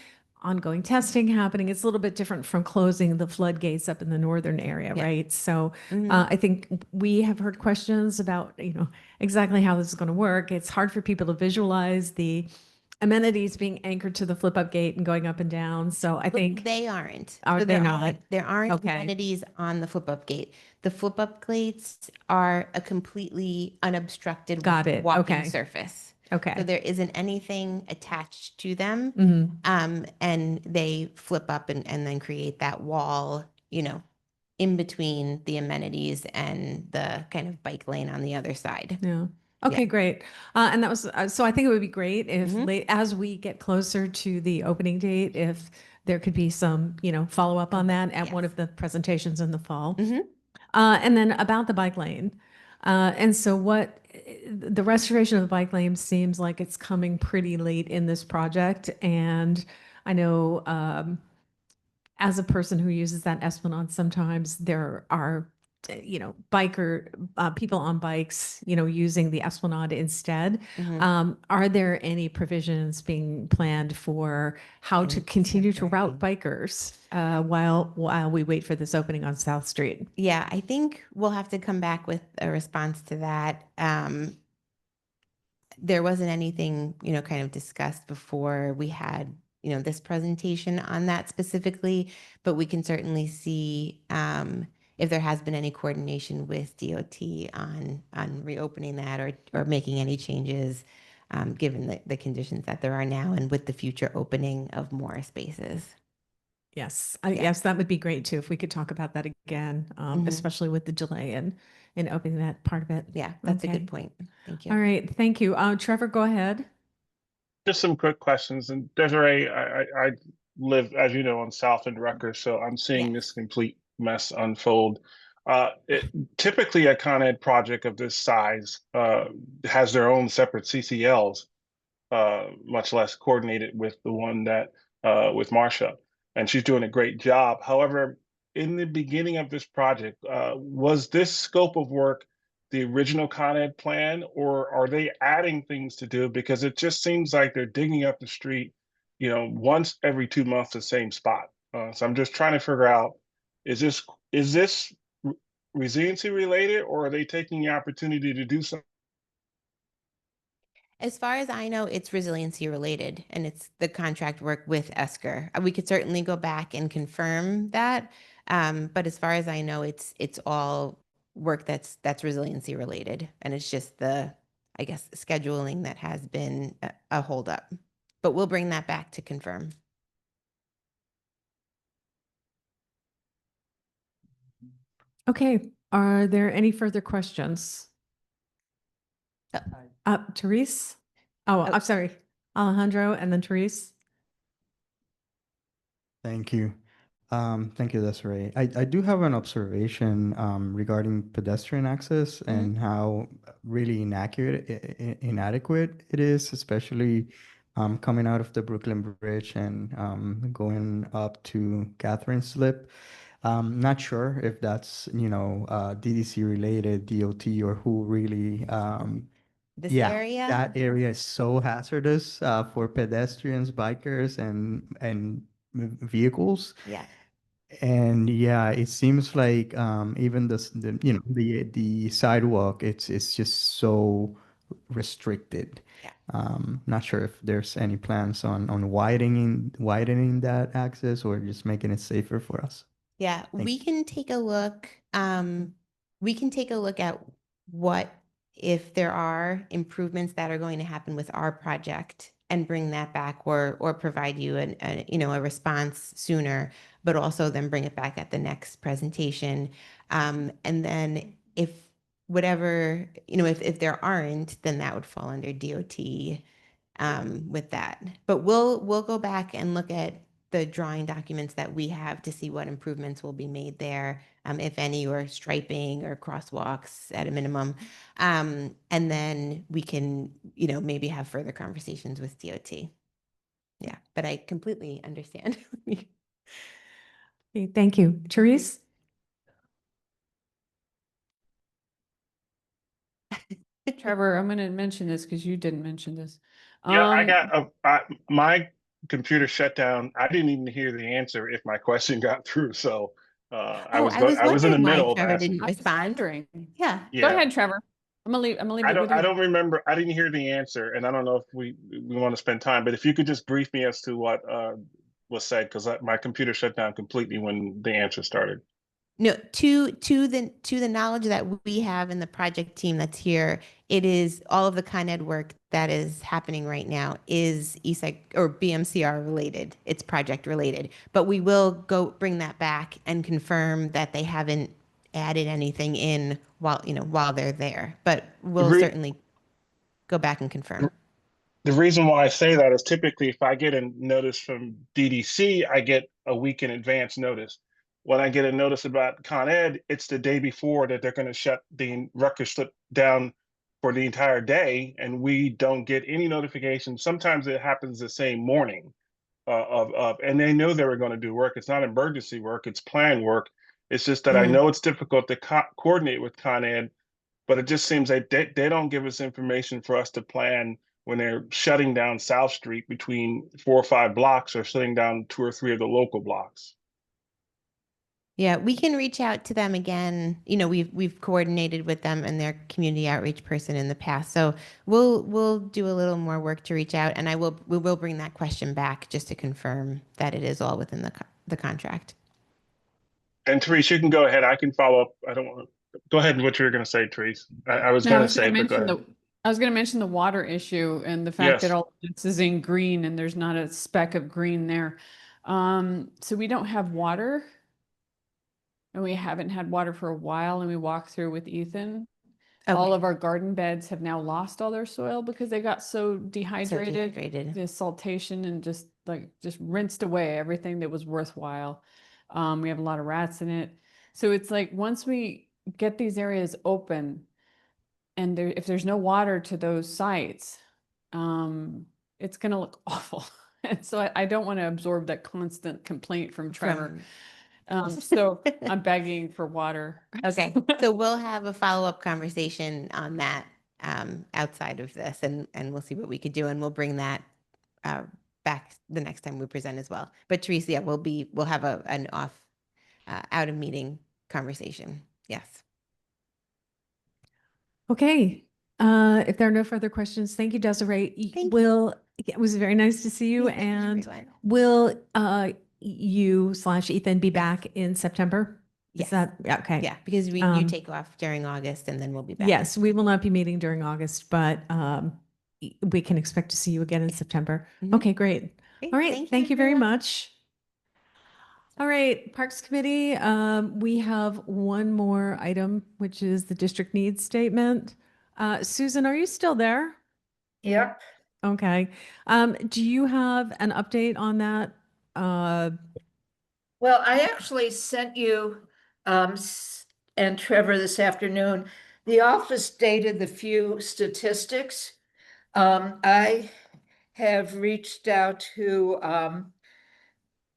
ongoing testing happening. It's a little bit different from closing the floodgates up in the northern area, right? So I think we have heard questions about, exactly how this is going to work. It's hard for people to visualize the amenities being anchored to the flip up gate and going up and down. So I think they aren't. Are So they not? There aren't Okay. amenities on the flip up gate. The flip up gates are a completely unobstructed walking Okay. surface. Okay. So there isn't anything attached to them. And they flip up and then create that wall, in between the amenities and the kind of bike lane on the other side. Yeah. Okay, great. And that was, so I think it would be great if as we get closer to the opening date, if there could be some, follow up on that at one of the presentations in the fall. And then about the bike lane. And so the restoration of the bike lane seems like it's coming pretty late in this project. And I know, as a person who uses that Esplanade, sometimes there are, people on bikes, using the Esplanade instead. Are there any provisions being planned for how to continue to route bikers while we wait for this opening on South Street? Yeah, I think we'll have to come back with a response to that. There wasn't anything, kind of discussed before we had, this presentation on that specifically, but we can certainly see if there has been any coordination with DOT on reopening that or making any changes, given the conditions that there are now and with the future opening of more spaces. Yes, yes, that would be great too, if we could talk about that again, especially with the delay in opening that part of it. Yeah, that's a Okay. good point. Thank you. All right, thank you. Trevor, go ahead. Just some quick questions. And Desiree, I live, as you know, on South End Rutgers, so I'm seeing this complete mess unfold. Typically, a Con Ed project of this size has their own separate CCLs, much less coordinated with the one that with Marsha, and she's doing a great job. However, in the beginning of this project, was this scope of work the original Con Ed plan, or are they adding things to do? Because it just seems like they're digging up the street, once every 2 months, the same spot. So I'm just trying to figure out, is this resiliency related, or are they taking the opportunity to do something? As far as I know, it's resiliency related and it's the contract work with Esker. We could certainly go back and confirm that. But as far as I know, it's all work that's resiliency related. And it's just the, I guess, scheduling that has been a holdup. But we'll bring that back to confirm. Okay, are there any further questions? Therese? Oh, I'm sorry. Alejandro and then Therese. Thank you. Thank you, Desiree. I do have an observation regarding pedestrian access and how really inadequate it is, especially coming out of the Brooklyn Bridge and going up to Catherine Slip. Not sure if that's, DDC related, DOT, or who really. This Yeah, area? that area is so hazardous for pedestrians, bikers, and vehicles. Yeah. And yeah, it seems like even the sidewalk, it's just so restricted. Yeah. Not sure if there's any plans on widening that access or just making it safer for us. Yeah, Thank we can take a look. We can take a look at what if there are improvements that are going to happen with our project and bring that back or provide you a response sooner, but also then bring it back at the next presentation. And then if whatever, if there aren't, then that would fall under DOT with that. But we'll go back and look at the drawing documents that we have to see what improvements will be made there, if any, or striping or crosswalks at a minimum. And then we can, maybe have further conversations with DOT. Yeah, but I completely understand. Okay, thank you. Therese? Trevor, I'm going to mention this because you didn't mention this. Yeah, I got my computer shut down. I didn't even hear the answer if my question got through. So I was I was in the wondering why middle of Trevor asking. didn't respond. Yeah. Go Yeah. ahead, Trevor. I'm gonna leave I it with don't you. I don't remember. I didn't hear the answer, and I don't know if we want to spend time. But if you could just brief me as to what was said, because my computer shut down completely when the answer started. No, to the knowledge that we have in the project team that's here, it is all of the Con Ed work that is happening right now is ESEC or BMCR related. It's project related, but we will go bring that back and confirm that they haven't added anything in while they're there. But we'll certainly go back and confirm. The reason why I say that is typically if I get a notice from DDC, I get a week in advance notice. When I get a notice about Con Ed, it's the day before that they're going to shut the Rutgers Slip down for the entire day, and we don't get any notification. Sometimes it happens the same morning and they know they were going to do work. It's not emergency work; it's planned work. It's just that I know it's difficult to coordinate with Con Ed, but it just seems like they don't give us information for us to plan when they're shutting down South Street between 4 or 5 blocks or shutting down 2 or 3 of the local blocks. Yeah, we can reach out to them again. We've coordinated with them and their community outreach person in the past. So we'll do a little more work to reach out, and we will bring that question back just to confirm that it is all within the contract. And Therese, you can go ahead. I can follow up. I don't want to go ahead and what you were going to say, Therese. I was going to say, but go ahead. I was going to mention the water issue and the fact that Yes. all this is in green and there's not a speck of green there. So we don't have water, and we haven't had water for a while. And we walked through with Ethan. All of our garden beds have now lost all their soil because they got so dehydrated. The saltation and just rinsed away everything that was worthwhile. We have a lot of rats in it. So it's like once we get these areas open and if there's no water to those sites, it's going to look awful. And so I don't want to absorb that constant complaint from Trevor. So I'm begging for water. Okay, so we'll have a follow-up conversation on that outside of this, and we'll see what we could do, and we'll bring that back the next time we present as well. But Teresa, yeah, we'll have an out of meeting conversation. Yes. Okay. If there are no further questions, thank you, Desiree. It was very nice to see you. And will you/Ethan be back in September? Yes. Is that okay? Yeah, because you take off during August and then we'll be back. Yes, we will not be meeting during August, but we can expect to see you again in September. Okay, great. All right, thank you very much. All right, Parks Committee, we have one more item, which is the district needs statement. Susan, are you still there? Yep. Okay. Do you have an update on that? Well, I actually sent you and Trevor this afternoon. The office dated the few statistics. I have reached out to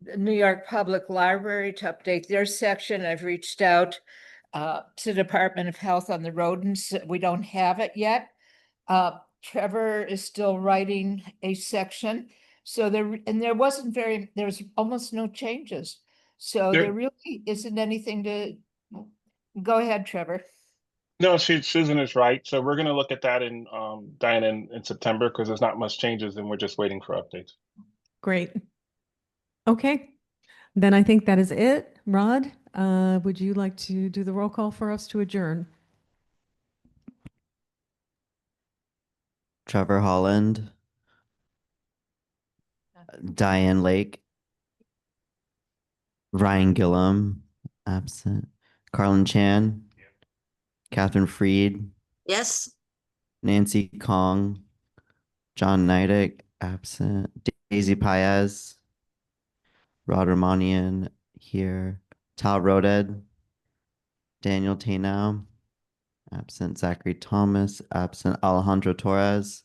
the New York Public Library to update their section. I've reached out to the Department of Health on the rodents. We don't have it yet. Trevor is still writing a section. So there wasn't there's almost no changes. So there really isn't anything to, go ahead, Trevor. No, Susan is right. So we're going to look at that in Diana in September because there's not much changes and we're just waiting for updates. Great. Okay, then I think that is it. Rod, would you like to do the roll call for us to adjourn? Trevor Holland, Diane Lake, Ryan Gillum, absent. Carlin Chan, Catherine Freed, Yes. Nancy Kong, John Neidick, absent. Daisy Paez, Rod Romanian here. Tal Roded, Daniel Tainow, absent. Zachary Thomas, absent. Alejandro Torres,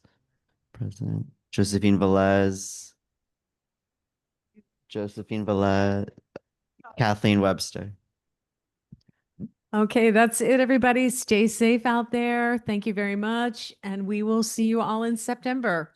present. Josephine Velez, Kathleen Webster. Okay, that's it, everybody. Stay safe out there. Thank you very much. And we will see you all in September.